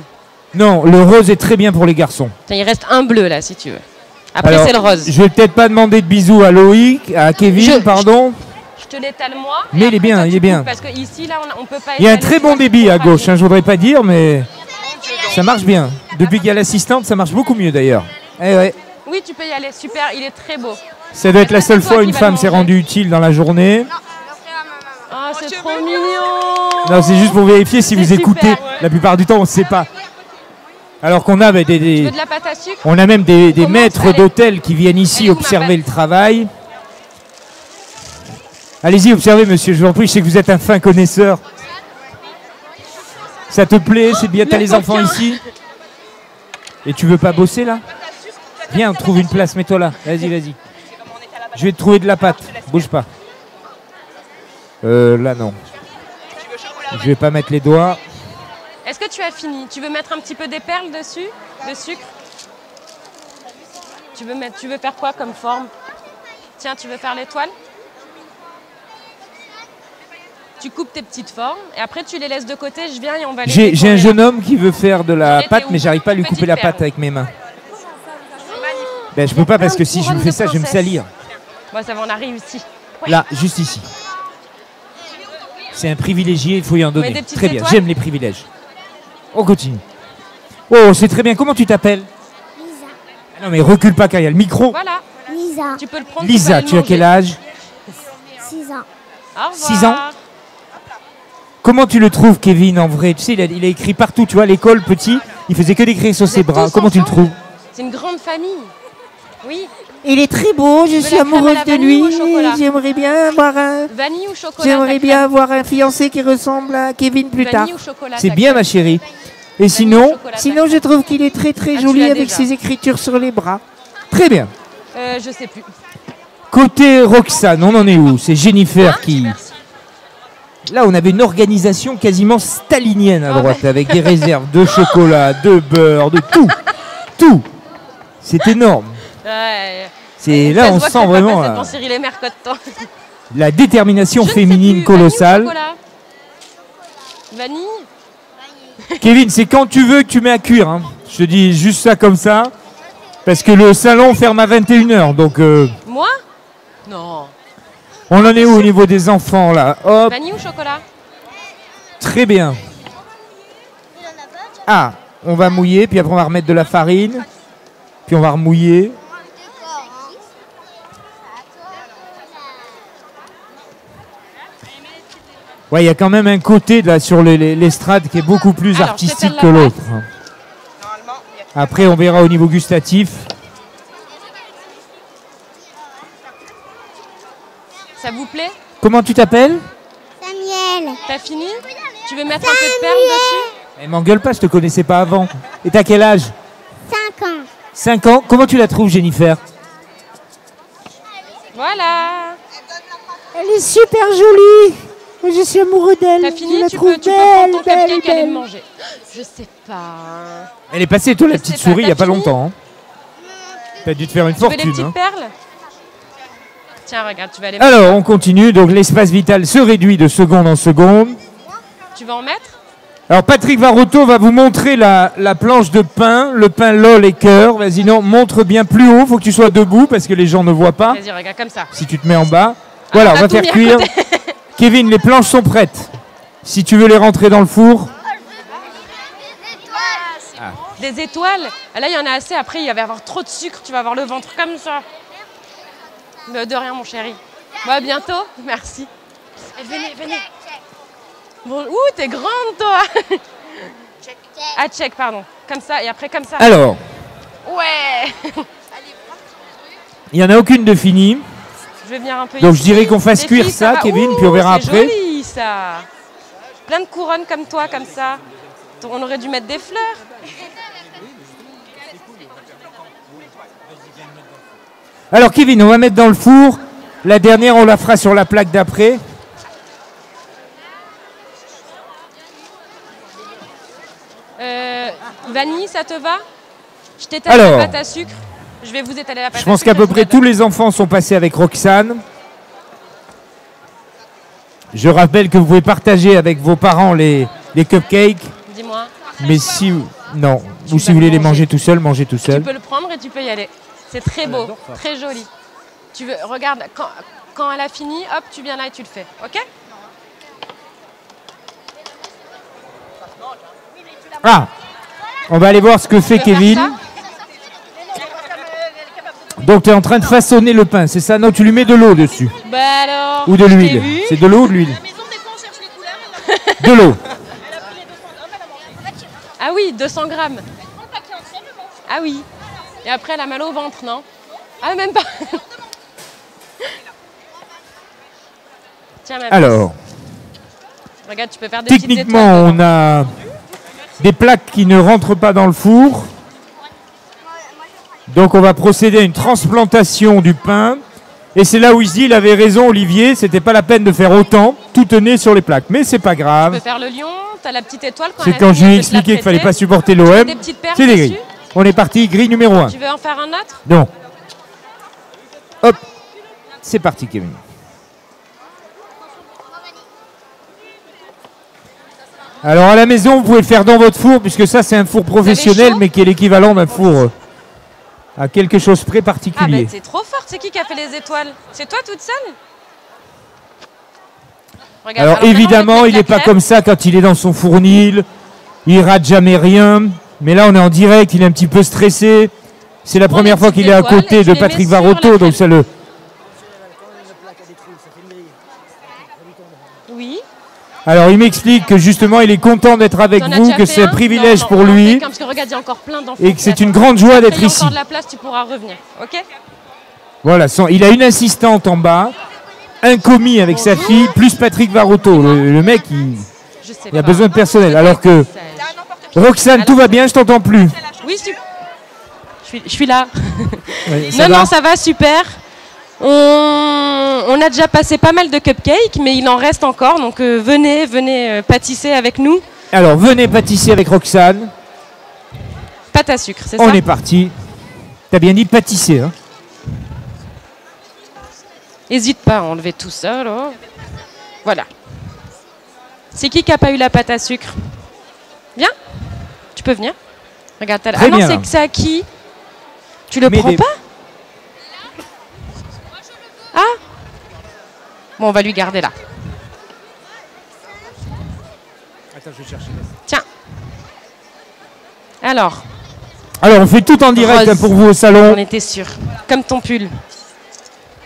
Non, le rose est très bien pour les garçons. Tiens, il reste un bleu là, si tu veux. Après, Alors, c'est le rose. Je vais peut-être pas demander de bisous à Loïc, à Kevin, pardon. Je te l'étale moi. Mais et il est après, bien, toi, il tu est bien. coupes, Parce que ici, là, on peut pas. Il y a un étaler, très tu vois, bon c'est débit trop à gauche, fragile. hein, je voudrais pas dire, mais ça marche bien. Depuis qu'il y a l'assistante, ça marche beaucoup mieux d'ailleurs. Eh ouais. Oui, tu peux y aller. Super, il est très beau. Ça doit être la seule C'est toi fois qui une vas femme le s'est manger. rendue utile dans la journée. Ah, c'est trop mignon. Non, c'est juste pour vérifier si C'est vous écoutez. super. La plupart du temps, on ne sait pas. Alors qu'on a Tu veux de la pâte à sucre? on a même des Commence, maîtres allez. d'hôtel qui viennent Elle ici est où, ma observer pâte le travail. Allez-y, observez, monsieur, je vous en prie, je sais que vous êtes un fin connaisseur. Ça te plaît? C'est bien, t'as Le les enfants coquin. ici? Et tu veux pas bosser là? Viens, trouve une place, mets-toi là. Vas-y, vas-y. Je vais te trouver de la pâte. Bouge pas. Là, non. Je vais pas mettre les doigts. Est-ce que tu as fini? Tu veux mettre un petit peu des perles dessus? De sucre? Tu veux faire quoi comme forme? Tiens, tu veux faire l'étoile? Tu coupes tes petites formes et après tu les laisses de côté. Je viens et on va les J'ai un décorer, jeune là. homme qui veut faire de la J'en étais pâte, où? mais j'arrive pas à lui couper Petite la perle. pâte avec mes mains. Ben, je peux pas parce que si je lui fais ça, je vais me salir. Bon, ça va, on a réussi. Ouais. Là, juste ici. C'est un privilégié, il faut y en donner. des petites Très bien, étoiles j'aime les privilèges. On continue. Oh, c'est très bien. Comment tu t'appelles? Lisa. Ah non, mais recule pas car il y a le micro. Voilà, Lisa, tu peux le prendre. Lisa, tu as quel âge? 6 ans. Au revoir. 6 ans. comment tu le trouves, Kevin, en vrai? Tu sais, il a écrit partout, tu vois, à l'école, petit, il faisait que d'écrire sur ses êtes bras. tous Comment tu le ensemble trouves? C'est une grande famille. Oui. Il est très beau, je veux suis la crème à amoureuse la de vanille lui. ou au chocolat? J'aimerais bien avoir un... Vanille ou chocolat? J'aimerais ta bien crème avoir un fiancé qui ressemble à Kevin plus tard. Vanille ou chocolat? C'est ta bien, crème ma chérie. Et Vanille sinon, ou chocolat, ta Sinon, je crème trouve qu'il est très très Ah, tu joli l'as avec déjà. ses écritures sur les bras. très bien. Je sais plus. Côté Roxane, on en est où? C'est Jennifer qui... Là, on avait une organisation quasiment stalinienne à droite, avec des réserves de chocolat, de beurre, de tout. Tout. C'est énorme. Ouais. C'est Ça là, se on voit que sent t'as pas vraiment passé ton Cyril et Mercotte, toi. la détermination Je ne sais féminine plus. Vanille ou colossale. chocolat? Vanille? Kevin, c'est quand tu veux que tu mets à cuire. Hein. Je te dis juste ça comme ça. Parce que le salon ferme à 21h. Donc, Moi? Non. on en est où au niveau des enfants, là? Hop, Vanille ou chocolat? très bien. Ah, on va mouiller, puis après on va remettre de la farine. Puis on va remouiller. Ouais, il y a quand même un côté là sur l'estrade qui est beaucoup plus Alors, artistique c'est que la l'autre. Normalement, il y a Après, on verra au niveau gustatif. Ça vous plaît? Comment tu t'appelles? Samuel. T'as fini? Tu veux mettre un peu de perles dessus? Eh, m'engueule pas, je te connaissais pas avant. Et t'as quel âge? 5 ans. 5 ans. Comment tu la trouves, Jennifer? Voilà. Elle est super jolie. Je suis amoureux d'elle. T'as Je fini? la Tu trouve peux prendre ton belle, cupcake et aller le belle. manger. Je sais pas. Elle est passée, toi, la Je petite sais pas, souris, il y a t'as pas fini longtemps. Hein. T'as dû te faire une Tu veux des fortune. petites Hein. perles? Tiens, regarde, tu vas aller. Alors, on continue. Donc, l'espace vital se réduit de seconde en seconde. Tu vas en mettre? Alors, Patrick Varotto va vous montrer la planche de pain, le pain LOL et cœur. Vas-y, non, montre bien plus haut. Faut que tu sois debout parce que les gens ne voient pas. Vas-y, regarde comme ça. Si tu te mets en bas. Voilà, Ah, on t'as va tout faire mis à cuire. côté. Kevin, les planches sont prêtes. Si tu veux les rentrer dans le four. Des étoiles? Ah, là, il y en a assez. Après, il va y avoir trop de sucre. Tu vas avoir le ventre comme ça. De rien, mon chéri. Bon, à bientôt. Merci. Eh, venez, venez. Bon, ouh, t'es grande, toi. Ah, check, pardon. Comme ça, et après, comme ça. Alors, Ouais. il n'y en a aucune de finie. Je vais venir un peu Donc, ici. je dirais qu'on fasse Les cuire filles, ça, va. Kevin, Ouh, puis on verra c'est après. joli, ça. Plein de couronnes comme toi, comme ça. On aurait dû mettre des fleurs. Alors, Kevin, on va mettre dans le four. La dernière, on la fera sur la plaque d'après. Vanille, ça te va? Je t'étale Alors. la pâte à sucre. Je vais vous étaler la pâte Je à pense sucre. qu'à peu et je près vous la tous les enfants sont passés avec Roxane. Je rappelle que vous pouvez partager avec vos parents les cupcakes. donne. Dis-moi. Mais si... Non. Tu Ou si vas vous voulez le les manger. manger tout seul, mangez tout Tu seul. peux le prendre et tu peux y aller. C'est très beau, très joli. Tu veux, regarde, quand elle a fini, hop, tu viens là et tu le fais, ok? Ah, on va aller voir ce que fait Tu veux faire Kevin. ça? Donc tu es en train de façonner le pain, c'est ça? Non, tu lui mets de l'eau dessus. Bah alors. Ou de je t'ai l'huile. vu. C'est de l'eau ou de l'huile? De l'eau. Ah oui, 200 grammes. Ah oui. Et après, elle a mal au ventre, non? Ah, même pas. Tiens, ma puce. Alors, Regarde, tu peux faire des petites techniquement, étoiles on dedans. a des plaques qui ne rentrent pas dans le four. Donc on va procéder à une transplantation du pain. Et c'est là où il se dit, il avait raison Olivier, c'était pas la peine de faire autant, tout tenait sur les plaques. Mais c'est pas Tu peux grave. faire le lion, t'as la petite étoile quand C'est elle a quand fini, je lui ai elle peut te la expliqué qu'il fallait prêter. pas supporter Tu veux l'OM. des petites perles C'est des dessus? grilles. On est parti, grille numéro 1. Tu veux en faire un autre? Non. Hop. C'est parti Kevin. Alors à la maison, vous pouvez le faire dans votre four, puisque ça c'est un four professionnel, chaud mais qui est l'équivalent d'un four à quelque chose près Ah particulier. ben c'est trop fort, c'est qui a fait les étoiles? C'est toi toute seule? Regarde, Alors maintenant, je vais évidemment, te il mettre n'est la pas crème. comme ça quand il est dans son fournil. Il rate jamais rien. Mais là, on est en direct, il est un petit peu stressé. C'est la Prends première les fois petites qu'il est à étoiles et côté tu de les Patrick mets sur la Varotto, donc crème. ça le... Oui. Alors, il m'explique que justement, il est content d'être avec T'en as vous, déjà que fait c'est un un privilège Non, pour non, lui. parce que regarde, il y a encore plein d'enfants Et que qui c'est une attendent. grande joie d'être Après, il y a ici. encore de la place, tu pourras revenir. Ok? Voilà, il a une assistante en bas, un commis avec sa fille, plus Patrick Varotto. Le mec, Je sais il a pas. besoin de personnel. Alors que Roxane, tout va bien, je t'entends plus. Oui, je suis là. Oui, ça Non, va non, ça va, super. On a déjà passé pas mal de cupcakes, mais il en reste encore. Donc venez pâtisser avec nous. Alors, venez pâtisser avec Roxane. Pâte à sucre, c'est ça? On est parti. T'as bien dit pâtisser, hein? N'hésite pas à enlever tout ça, là. Voilà. C'est qui n'a pas eu la pâte à sucre? Viens. Tu peux venir. Regarde, t'as... Très Ah non, bien, là. c'est à qui? Tu le Mais prends des- pas? Ah? Bon, on va lui garder là. Attends, je vais chercher. Tiens. Alors, Alors, on fait tout en direct Rose. hein, pour vous au salon. on était sûr. Comme ton pull.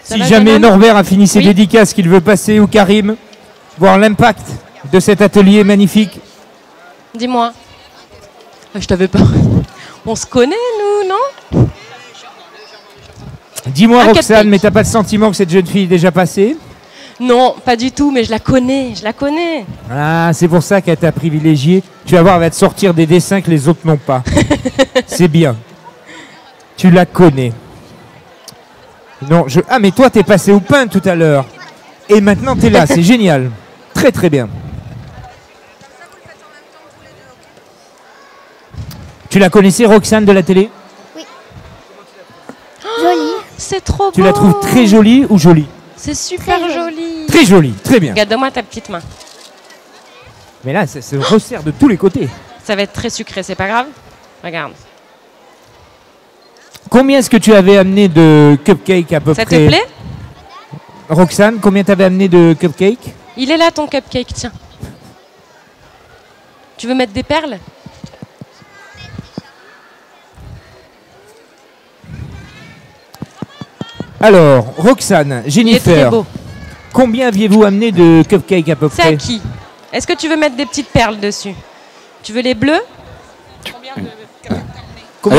Ça Si va, jamais jeune homme? Norbert a fini ses Oui. dédicaces qu'il veut passer, ou Karim, voir l'impact de cet atelier magnifique. Dis-moi. Ah, je t'avais pas. On se connaît, nous, non? Dis-moi, Un Roxane, cupcake. mais t'as pas le sentiment que cette jeune fille est déjà passée? Non, pas du tout, mais je la connais, je la connais. Ah, c'est pour ça qu'elle t'a privilégié. Tu vas voir, elle va te sortir des dessins que les autres n'ont pas. C'est bien. Tu la connais. Non, Ah, mais toi, t'es passé au pain tout à l'heure. Et maintenant, t'es là. C'est génial. Très, très bien. Tu la connaissais, Roxane, de la télé? Joli. C'est trop beau. Tu la trouves très jolie ou jolie? C'est super Très joli. Très jolie, très bien. Regarde-moi ta petite main. Mais là, ça se resserre de tous les côtés. Ça va être très sucré, c'est pas grave? Regarde. Combien est-ce que tu avais amené de cupcakes à peu Ça près? te plaît? Roxane, combien t'avais amené de cupcakes? Il est là ton cupcake, tiens. Tu veux mettre des perles? Alors, Roxane, Il est très Jennifer, beau. combien aviez-vous amené de cupcakes à peu C'est à près? qui? Est-ce que tu veux mettre des petites perles dessus? Tu veux les bleus? Combien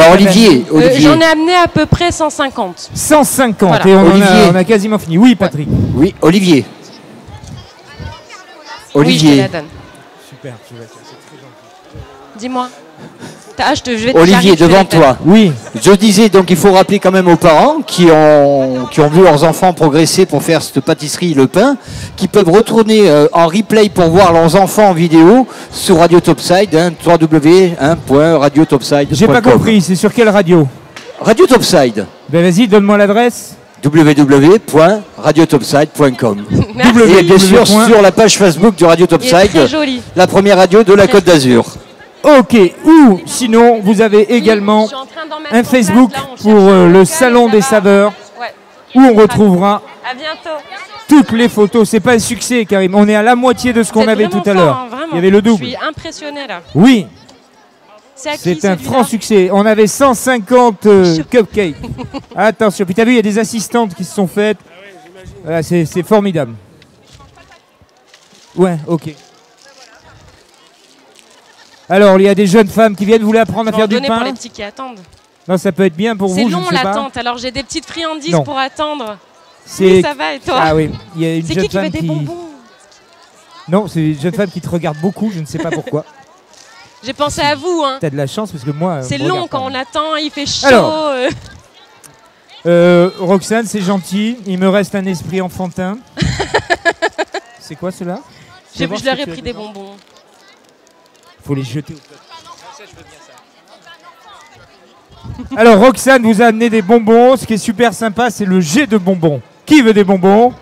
Alors t'avais amené? Olivier, J'en ai amené à peu près 150. 150 Voilà. et Olivier. on a quasiment fini. Oui, Patrick. oui, Olivier. Oui, je te Olivier, la donne. Super, Dis-moi. Je vais Olivier, j'arrive, je te devant les fais. toi. Oui, Je disais donc il faut rappeler quand même aux parents qui ont vu leurs enfants progresser pour faire cette pâtisserie le pain, qui peuvent retourner en replay pour voir leurs enfants en vidéo sur Radio Topside, hein, www.radiotopside.com. j'ai pas compris, c'est sur quelle radio? Radio Topside, Ben vas-y, donne-moi l'adresse. www.radiotopside.com. Merci. Et bien sûr www. sur la page Facebook du Radio Il est très Topside, joli. la première radio de la Côte d'Azur. Ok, ou sinon, vous avez également Je suis en train d'en mettre un en place, Facebook là, on pour cherche un le local, Salon ça des va. Saveurs, Ouais. où on retrouvera À bientôt. toutes les photos. C'est pas un succès, Karim. On est à la moitié de ce qu'on C'est avait vraiment tout à fort, l'heure. hein, vraiment. Il y avait le double. Je suis impressionnée là. Oui, C'est à qui c'est un celui-là franc succès. On avait 150 cupcakes. Attention, puis t'as vu, il y a des assistantes qui se sont faites. Voilà, c'est formidable. Ouais, ok. Alors, il y a des jeunes femmes qui viennent, vous voulez apprendre à Je vais faire en du donner pour pain? les petits qui attendent. Non, ça peut être bien pour vous, C'est je long ne sais pas. l'attente, alors j'ai des petites friandises Non. pour attendre. C'est- Oui, ça va et toi? Ah oui, il y a une C'est jeune qui veut femme des qui... bonbons? Non, c'est une jeune femme qui te regarde beaucoup, je ne sais pas pourquoi. J'ai pensé à vous, hein. T'as de la chance parce que moi... C'est me long regarde quand pas. on attend, il fait chaud. Alors. Roxane, c'est gentil. Il me reste un esprit enfantin. C'est quoi cela? Je leur ai pris des bonbons. Faut les jeter au plat. Alors, Roxane vous a amené des bonbons. Ce qui est super sympa, c'est le jet de bonbons. Qui veut des bonbons?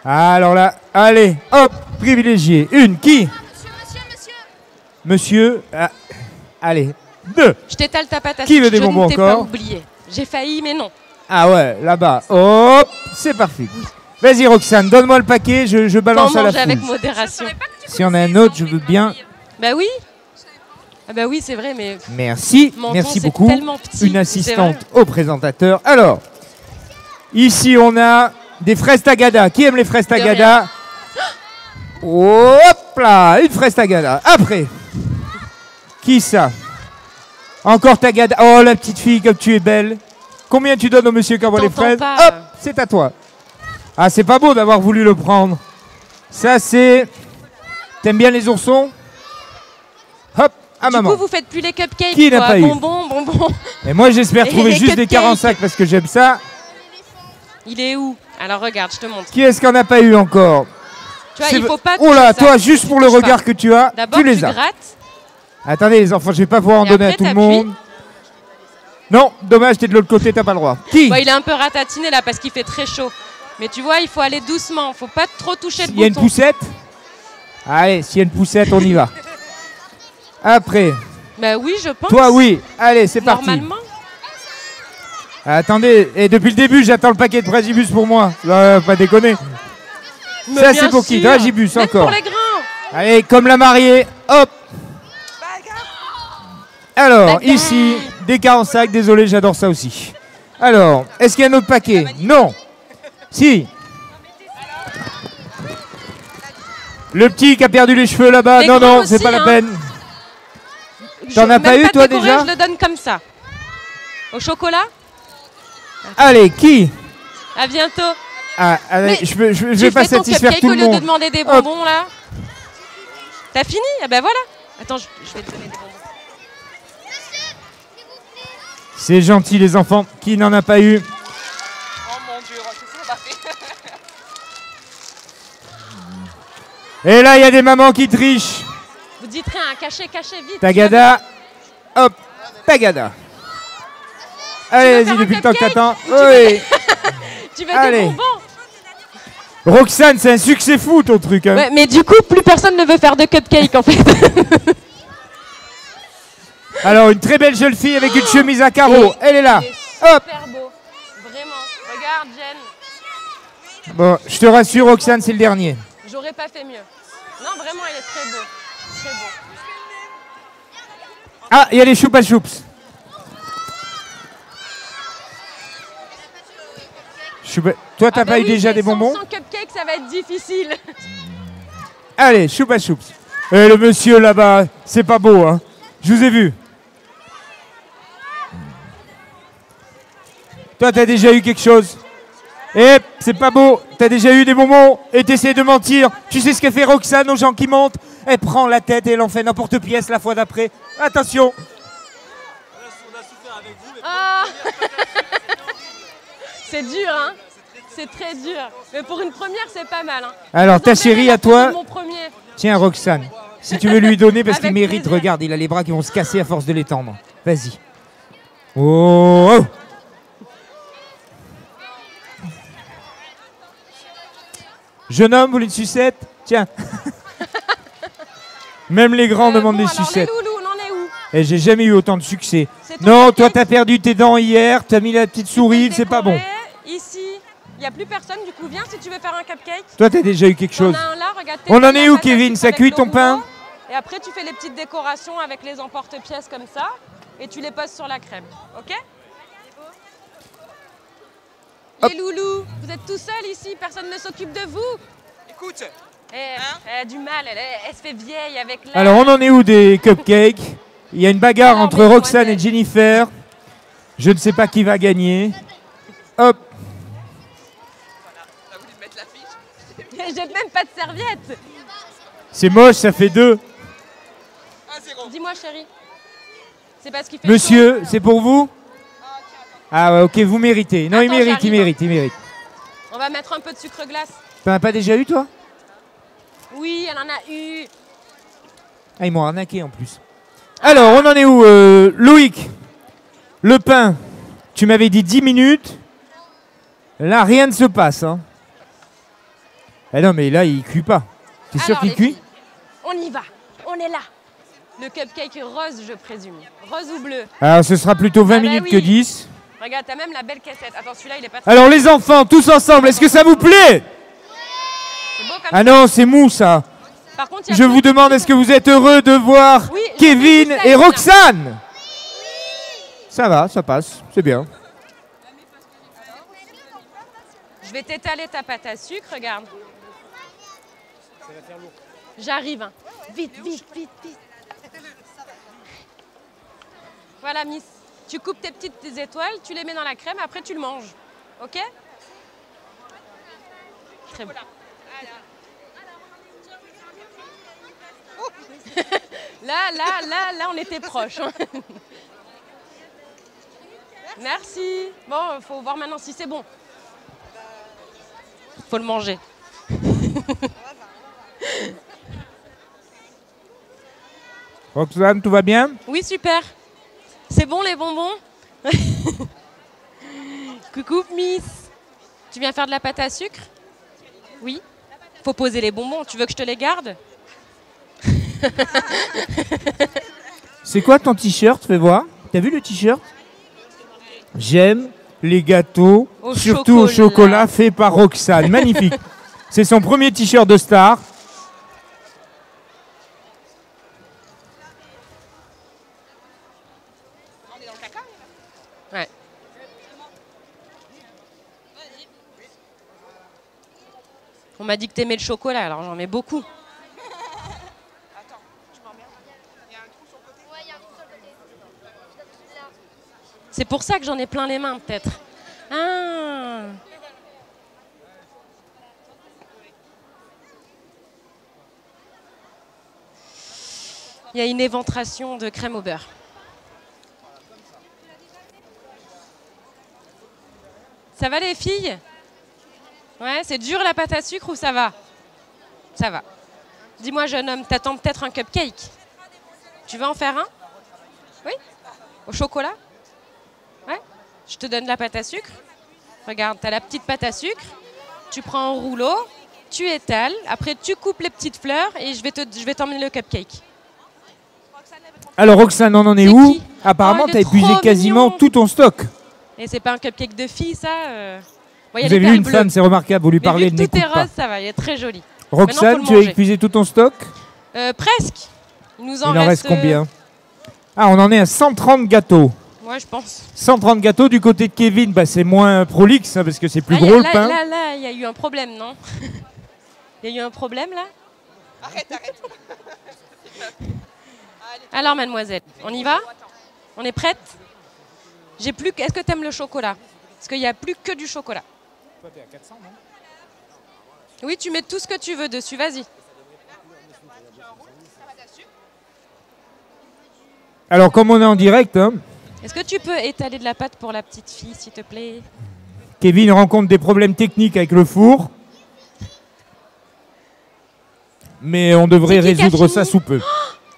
Alors là, allez, hop, privilégié. Une, qui? Monsieur. Ah, allez, deux. Je t'étale ta pâte à Qui sucre, veut des bonbons je ne t'ai pas encore? oublié. J'ai failli, mais non. Ah ouais, là-bas. Hop, c'est parfait. Vas-y, Roxane, donne-moi le paquet, je Faut en balance à la manger avec foule. modération. Si on a un autre, je veux bien. Bah oui. Ah bah oui, c'est vrai, mais Merci, Menton, merci c'est beaucoup. tellement petit, Une c'est assistante vrai. au présentateur. Alors, ici on a des fraises tagada. Qui aime les fraises tagada? Hop là, une fraise Tagada. Après, qui ça? Encore Tagada. Oh, la petite fille, comme tu es belle. Combien tu donnes au monsieur qui envoie les fraises? Hop, c'est à toi. Ah, c'est pas beau d'avoir voulu le prendre. Ça, c'est... T'aimes bien les oursons? Hop, à maman. Du coup, vous faites plus les cupcakes. Qui n'a pas eu? Bonbons. Et moi, j'espère Et trouver les juste des cupcakes. 45 parce que j'aime ça. Il est où? Alors regarde, je te montre. Qui est-ce qu'on n'a pas eu encore? Tu vois, il faut pas... Oh là, toucher toi, ça. juste pour le Touche regard pas. que tu as, D'abord, tu les as. grattes. Attendez, les enfants, je vais pas pouvoir en Et donner à après, tout le t'appuies. monde. Non, dommage, t'es de l'autre côté, t'as pas le droit. Qui? Bon, il est un peu ratatiné là parce qu'il fait très chaud. Mais tu vois, il faut aller doucement. Faut pas trop toucher le Il y a une bouton. poussette? Allez, s'il y a une poussette, on y va. Après, Bah oui, je pense. toi, oui. Allez, c'est parti. Normalement. Attendez, et depuis le début, j'attends le paquet de Dragibus pour moi. Là, pas déconner. Mais Ça, bien c'est pour qui? sûr. Dragibus, Même encore. pour les grands. Allez, comme la mariée, hop. Alors, Bagarre. ici, des 45, désolé, j'adore ça aussi. Alors, est-ce qu'il y a un autre paquet? Non. Si. Le petit qui a perdu les cheveux là-bas. Les Non, grands non, c'est aussi, pas la hein. peine. T'en as Même pas eu, toi, décoré, déjà? Je le donne comme ça. Au chocolat. Allez, qui? À bientôt. Ah, allez, Mais je vais Tu pas fais ton satisfaire cupcake tout au le lieu de monde. demander des Hop. bonbons là. T'as fini? Ah ben voilà. Attends, je vais te donner des bonbons. C'est gentil, les enfants. Qui n'en a pas eu? Oh mon Dieu, qu'est-ce qu'on a fait? Et là, il y a des mamans qui trichent. Vous dites rien, cachez vite. Tagada. Hop. Tagada. Allez, faire vas-y, un depuis le temps que cupcake t'attends. ou tu veux Oui. Tu veux Allez. des bonbons? Roxane, c'est un succès fou, ton truc. Hein. Ouais, mais du coup, plus personne ne veut faire de cupcake en fait. Alors, une très belle jeune fille avec une chemise à carreaux. Elle est là. Il est Hop. super beau. Vraiment. Regarde, Jen. Bon, je te rassure, Roxane, c'est le dernier. J'aurais pas fait mieux. Non, vraiment, il est très beau. Très beau. Ah, il y a les choupa choups. Toi, t'as Ah bah pas eu oui, déjà mais des bonbons? Sans cupcake, ça va être difficile. Allez, choupa choups. Et le monsieur là-bas, c'est pas beau, hein. Je vous ai vu. Toi, t'as déjà eu quelque chose? Eh, c'est pas beau. T'as déjà eu des bonbons et t'essaies de mentir. Tu sais ce qu'a fait Roxane aux gens qui montent? Elle prend la tête et elle en fait n'importe pièce la fois d'après. Attention. Ah. C'est dur, hein. C'est très dur. Mais pour une première, c'est pas mal. Hein. Alors, Vous ta enverrez chérie, la à toi. photo de mon premier. Tiens, Roxane, si tu veux lui donner parce qu'il Avec mérite, plaisir. regarde, il a les bras qui vont se casser à force de l'étendre. Vas-y. Oh, oh. Jeune homme, vous voulez une sucette? Tiens. Même les grands demandent Bon, des alors, sucettes. les loulous, on en est où? Et j'ai jamais eu autant de succès. C'est ton Non, cupcake. toi, t'as perdu tes dents hier, t'as mis la petite souris, c'est pas bon. Décoré. Ici, il n'y a plus personne, du coup, viens si tu veux faire un cupcake. Toi, t'as déjà eu quelque T'en chose. as un là, regarde. On en t'étales est la où, pâte à Kevin? sucre Ça avec cuit le ton pain? rouleau. Et après, tu fais les petites décorations avec les emporte-pièces comme ça. Et tu les poses sur la crème. OK? Les loulous, vous êtes tout seuls ici, personne ne s'occupe de vous. Écoute, Elle a du mal, elle se fait vieille avec l'âge. Alors, on en est où des cupcakes? Il y a une bagarre Alors, entre mes Roxane et demoiselles. Jennifer. Je ne sais pas qui va gagner. Hop. t'as voulu mettre l'affiche? J'ai même pas de serviette. C'est moche, ça fait 2. 1-0. Dis-moi, chérie. C'est parce qu'il fait Monsieur, chaud. c'est pour vous? Ah ouais, ok, vous méritez. Non, il Attends, mérite, il j'arrive, mérite, il mérite. On va mettre un peu de sucre glace. T'en as pas déjà eu, toi? Oui, elle en a eu. Ah, ils m'ont arnaqué en plus. Alors, on en est où, Loïc? Le pain, tu m'avais dit 10 minutes. Là, rien ne se passe. Hein. Ah non, mais là, il cuit pas. T'es sûr Alors, qu'il les cuit? filles, on y va. On est là. Le cupcake rose, je présume. Rose ou bleu? Alors, ce sera plutôt 20 Ah bah minutes oui. que 10. Regarde, t'as même la belle cassette. Attends, celui-là, il est pas très... Alors, les enfants, tous ensemble, est-ce que ça vous plaît? C'est beau comme Ah non, c'est mou, ça. Par contre, il y a Je peu vous de- demande, est-ce que vous êtes heureux de voir Oui, Kevin j'ai vu ça, et Elena. Roxane? Ça va, ça passe, c'est bien. Je vais t'étaler ta pâte à sucre, regarde. J'arrive. Hein. Vite, vite, vite, vite. Voilà, Miss. Tu coupes tes petites étoiles, tu les mets dans la crème, après tu le manges. Ok? Très bon. Là, on était proches. Hein. Merci. Bon, faut voir maintenant si c'est bon. Faut le manger. Roxane, tout va bien? Oui, super. C'est bon les bonbons? Coucou, Miss. Tu viens faire de la pâte à sucre? Oui. Faut poser les bonbons. Tu veux que je te les garde? C'est quoi ton t-shirt? Fais voir. T'as vu le t-shirt? J'aime les gâteaux, surtout au chocolat, fait par Roxane. Magnifique. C'est son premier t-shirt de star. Ouais. On m'a dit que t'aimais le chocolat, alors j'en mets beaucoup. C'est pour ça que j'en ai plein les mains, peut-être. Ah. Il y a une éventration de crème au beurre. Ça va les filles? Ouais, c'est dur la pâte à sucre ou ça va? Ça va. Dis-moi jeune homme, t'attends peut-être un cupcake? Tu veux en faire un? Oui? Au chocolat? Ouais? Je te donne la pâte à sucre. Regarde, t'as la petite pâte à sucre. Tu prends un rouleau, tu étales, après tu coupes les petites fleurs et je vais t'emmener le cupcake. Alors Roxane, on en est où? Qui? Apparemment, Oh, t'as épuisé quasiment mignon. tout ton stock. Et c'est pas un cupcake de fille, ça Bon, Vous avez vu une femme, c'est remarquable, vous lui parlez, mais elle vu que tout est n'écoute pas. rose, ça va, il est très joli. Roxane, Maintenant, tu as épuisé tout ton stock? Presque. Il nous en Il en reste reste combien? Ah, on en est à 130 gâteaux. Ouais, je pense. 130 gâteaux du côté de Kevin, bah, c'est moins prolixe hein, parce que c'est plus Ah, gros le là, pain. Là, il y a eu un problème, non? Il y a eu un problème, là? Arrête. Alors, mademoiselle, on y va? On est prête? J'ai plus. Est-ce que tu aimes le chocolat? Parce qu'il n'y a plus que du chocolat. Toi, t'es à 400, non? Oui, tu mets tout ce que tu veux dessus, vas-y. Alors, comme on est en direct, hein, Est-ce que tu peux étaler de la pâte pour la petite fille, s'il te plaît? Kevin rencontre des problèmes techniques avec le four. Mais on devrait C'est qui qui a résoudre fini ça sous peu.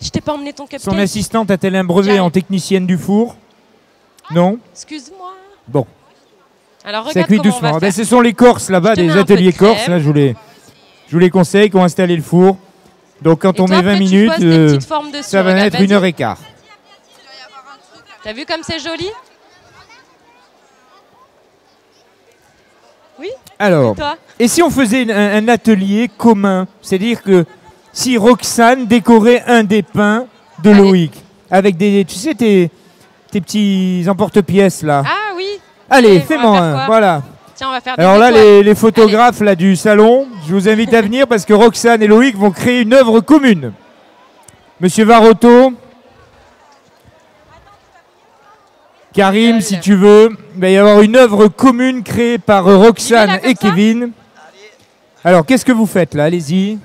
Je t'ai pas emmené ton cupcake. Son assistante a-t-elle un brevet J'arrive. en technicienne du four? Non? Excuse-moi. Bon, Alors, ça regarde cuit comment on va doucement. Ben, faire. ce sont les Corses là-bas, Je te des mets un peu ateliers de crème. Corses. Là, je vous les conseille, qui ont installé le four. Donc quand Et on toi, met 20 après, tu minutes, poses tes petites formes dessus. ça va Regarde, être 1h15. vas-y. T'as vu comme c'est joli? Oui? Alors, Et toi? et si on faisait un atelier commun? C'est-à-dire que si Roxane décorait un des pains de Allez. Loïc, avec des, tu sais, tes petits emporte-pièces là. Ah oui. Allez, Allez, on va fais-moi faire un. quoi? Voilà. Tiens, on va faire des Alors là, étoiles. les photographes là, du salon, je vous invite à venir parce que Roxane et Loïc vont créer une œuvre commune. Monsieur Varotto, Karim, si tu veux, il va y avoir une œuvre commune créée par Roxane J'y vais là, et comme ça Kevin. Alors, qu'est-ce que vous faites là? Allez-y.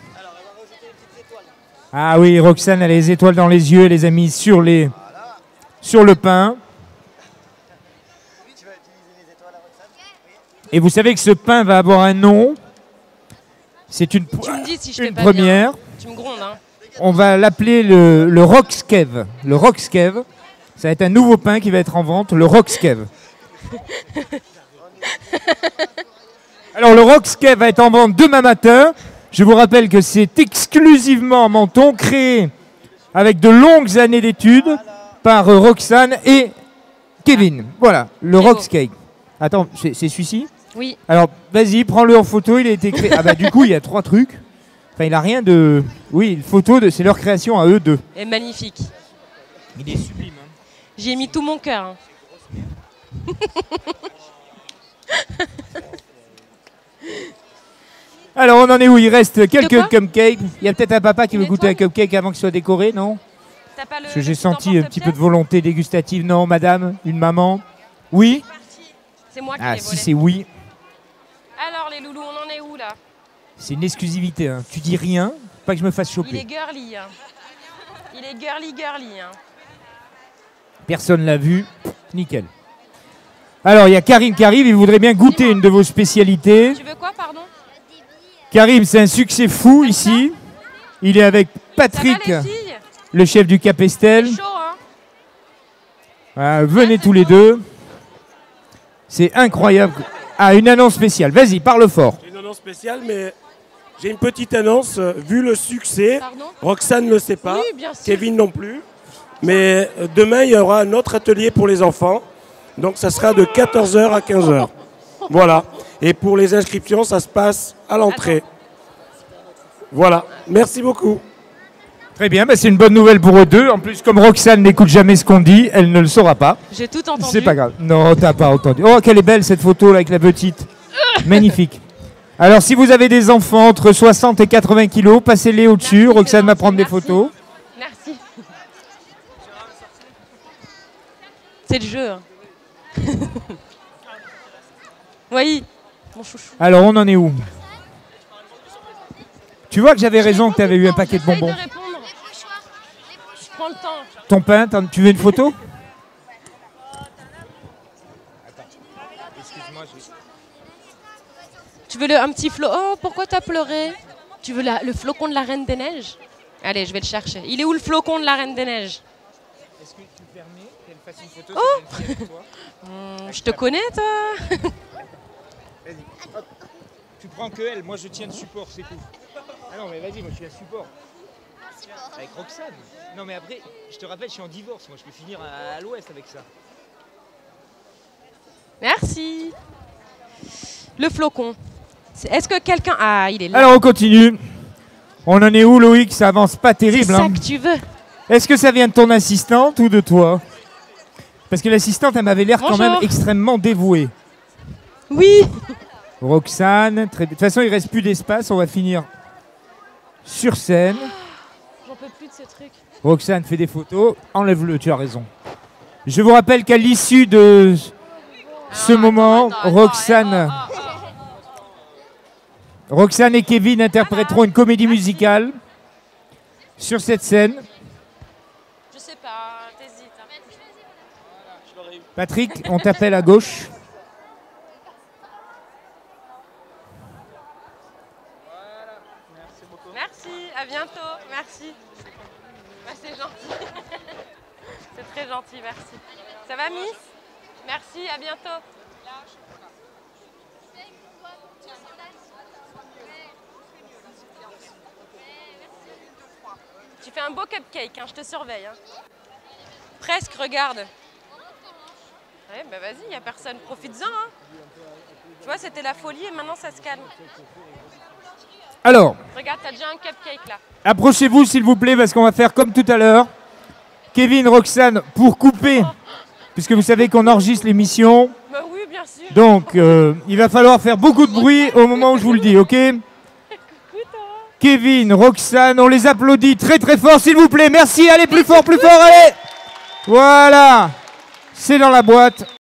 Ah oui, Roxane a les étoiles dans les yeux, elle les a mises sur le pain. Et vous savez que ce pain va avoir un nom. C'est une, Tu me dis si je fais une pas première. bien. Tu me grondes, hein. On va l'appeler le Roxkev. Le Roxkev. Ça va être un nouveau pain qui va être en vente, le Roxkev. Alors le Roxkev va être en vente demain matin. Je vous rappelle que c'est exclusivement Menton, créé avec de longues années d'études par Roxane et Kevin. Voilà, le Très beau. Roxcake. Attends, c'est celui-ci? Oui. Alors, vas-y, prends-le en photo, il a été créé. Ah bah du coup, il y a 3 trucs. Enfin, il a rien de... Oui, une photo, c'est leur création à eux deux. Et magnifique. Il est sublime. Hein. J'y ai mis tout mon cœur. Hein. Alors, on en est où? Il reste quelques quoi cupcakes. Il y a peut-être un papa qui Une veut goûter un étoile cupcake avant qu'il soit décoré, non? T'as pas le, Parce que le j'ai petit senti un petit peu de emporte-pièce volonté dégustative. Non, madame, une maman. Oui? C'est moi qui Ah, l'ai si volé. c'est oui, Alors les loulous, on en est où là? c'est une exclusivité. Hein. Tu dis rien, pas que je me fasse Il choper. est girly. Hein. Il est girly. Hein. Personne l'a vu. Nickel. Alors, il y a Karim qui arrive. Il voudrait bien goûter une de vos spécialités. Tu veux quoi, pardon? Karim, c'est un succès fou ici. Il est avec Patrick, Ça va, les filles? le chef du Cap Estel. C'est chaud, hein? Venez tous les deux. C'est incroyable. Ah, une annonce spéciale. Vas-y, parle fort. J'ai une annonce spéciale, mais j'ai une petite annonce. Vu le succès, Pardon? Roxane ne le sait pas, Oui, bien sûr. Kevin non plus. Mais demain, il y aura un autre atelier pour les enfants. Donc, ça sera de 14h à 15h. Voilà. Et pour les inscriptions, ça se passe à l'entrée. Voilà. Merci beaucoup. Très bien, bah c'est une bonne nouvelle pour eux deux. En plus, comme Roxane n'écoute jamais ce qu'on dit, elle ne le saura pas. J'ai tout entendu. C'est pas grave. Non, t'as pas entendu. Oh, quelle est belle cette photo là avec la petite. Magnifique. Alors, si vous avez des enfants entre 60 et 80 kilos, passez-les au-dessus. Merci, Roxane c'est va prendre des gentil, photos. Merci. C'est le jeu. Hein. Oui, mon chouchou. Alors, on en est où? Tu vois que j'avais raison que tu avais eu un paquet de J'essaye bonbons. répondre. Je prends le temps. Ton pain, tu veux une photo? Tu veux un petit flot? Oh, pourquoi t'as pleuré? Tu veux le flocon de la Reine des Neiges? Allez, je vais le chercher. Il est où le flocon de la Reine des Neiges? Est-ce que tu permets qu'elle fasse une photo? Je te connais, toi? Vas-y, hop. Tu prends que elle, moi je tiens de support, c'est tout. Ah non, mais vas-y, moi je suis à support. Avec Roxane. Non, mais après, je te rappelle, je suis en divorce. Moi je peux finir à l'ouest avec ça. Merci. Le flocon. Est-ce que quelqu'un... Ah, il est là. Alors on continue. On en est où, Loïc? Ça avance pas C'est terrible. ça Hein. que tu veux. Est-ce que ça vient de ton assistante ou de toi? Parce que l'assistante, elle m'avait l'air quand même Bonjour. extrêmement dévouée. Oui. Roxane, très bien. De toute façon, il reste plus d'espace. On va finir sur scène. J'en peux plus de ce truc. Roxane fait des photos. Enlève-le, tu as raison. Je vous rappelle qu'à l'issue de ce moment, Roxane et Kevin interpréteront une comédie musicale sur cette scène. Je sais pas, t'hésites. Hein. Patrick, on t'appelle à gauche. Merci, à bientôt. Merci. Bah, c'est gentil. C'est très gentil, merci. Ça va, Miss? Merci, à bientôt. Tu fais un beau cupcake, hein, je te surveille. Hein. Presque, regarde. Ouais, bah vas-y, il n'y a personne. Profites-en. Hein. Tu vois, c'était la folie et maintenant ça se calme. Alors, Regarde, t'as déjà un cupcake là. approchez-vous s'il vous plaît parce qu'on va faire comme tout à l'heure. Kevin, Roxane, pour couper, puisque vous savez qu'on enregistre l'émission. Bah oui, bien sûr. Donc, il va falloir faire beaucoup de bruit au moment où je vous le dis, ok? Kevin, Roxane, on les applaudit très très fort s'il vous plaît. Merci, allez plus fort, allez! Voilà, c'est dans la boîte.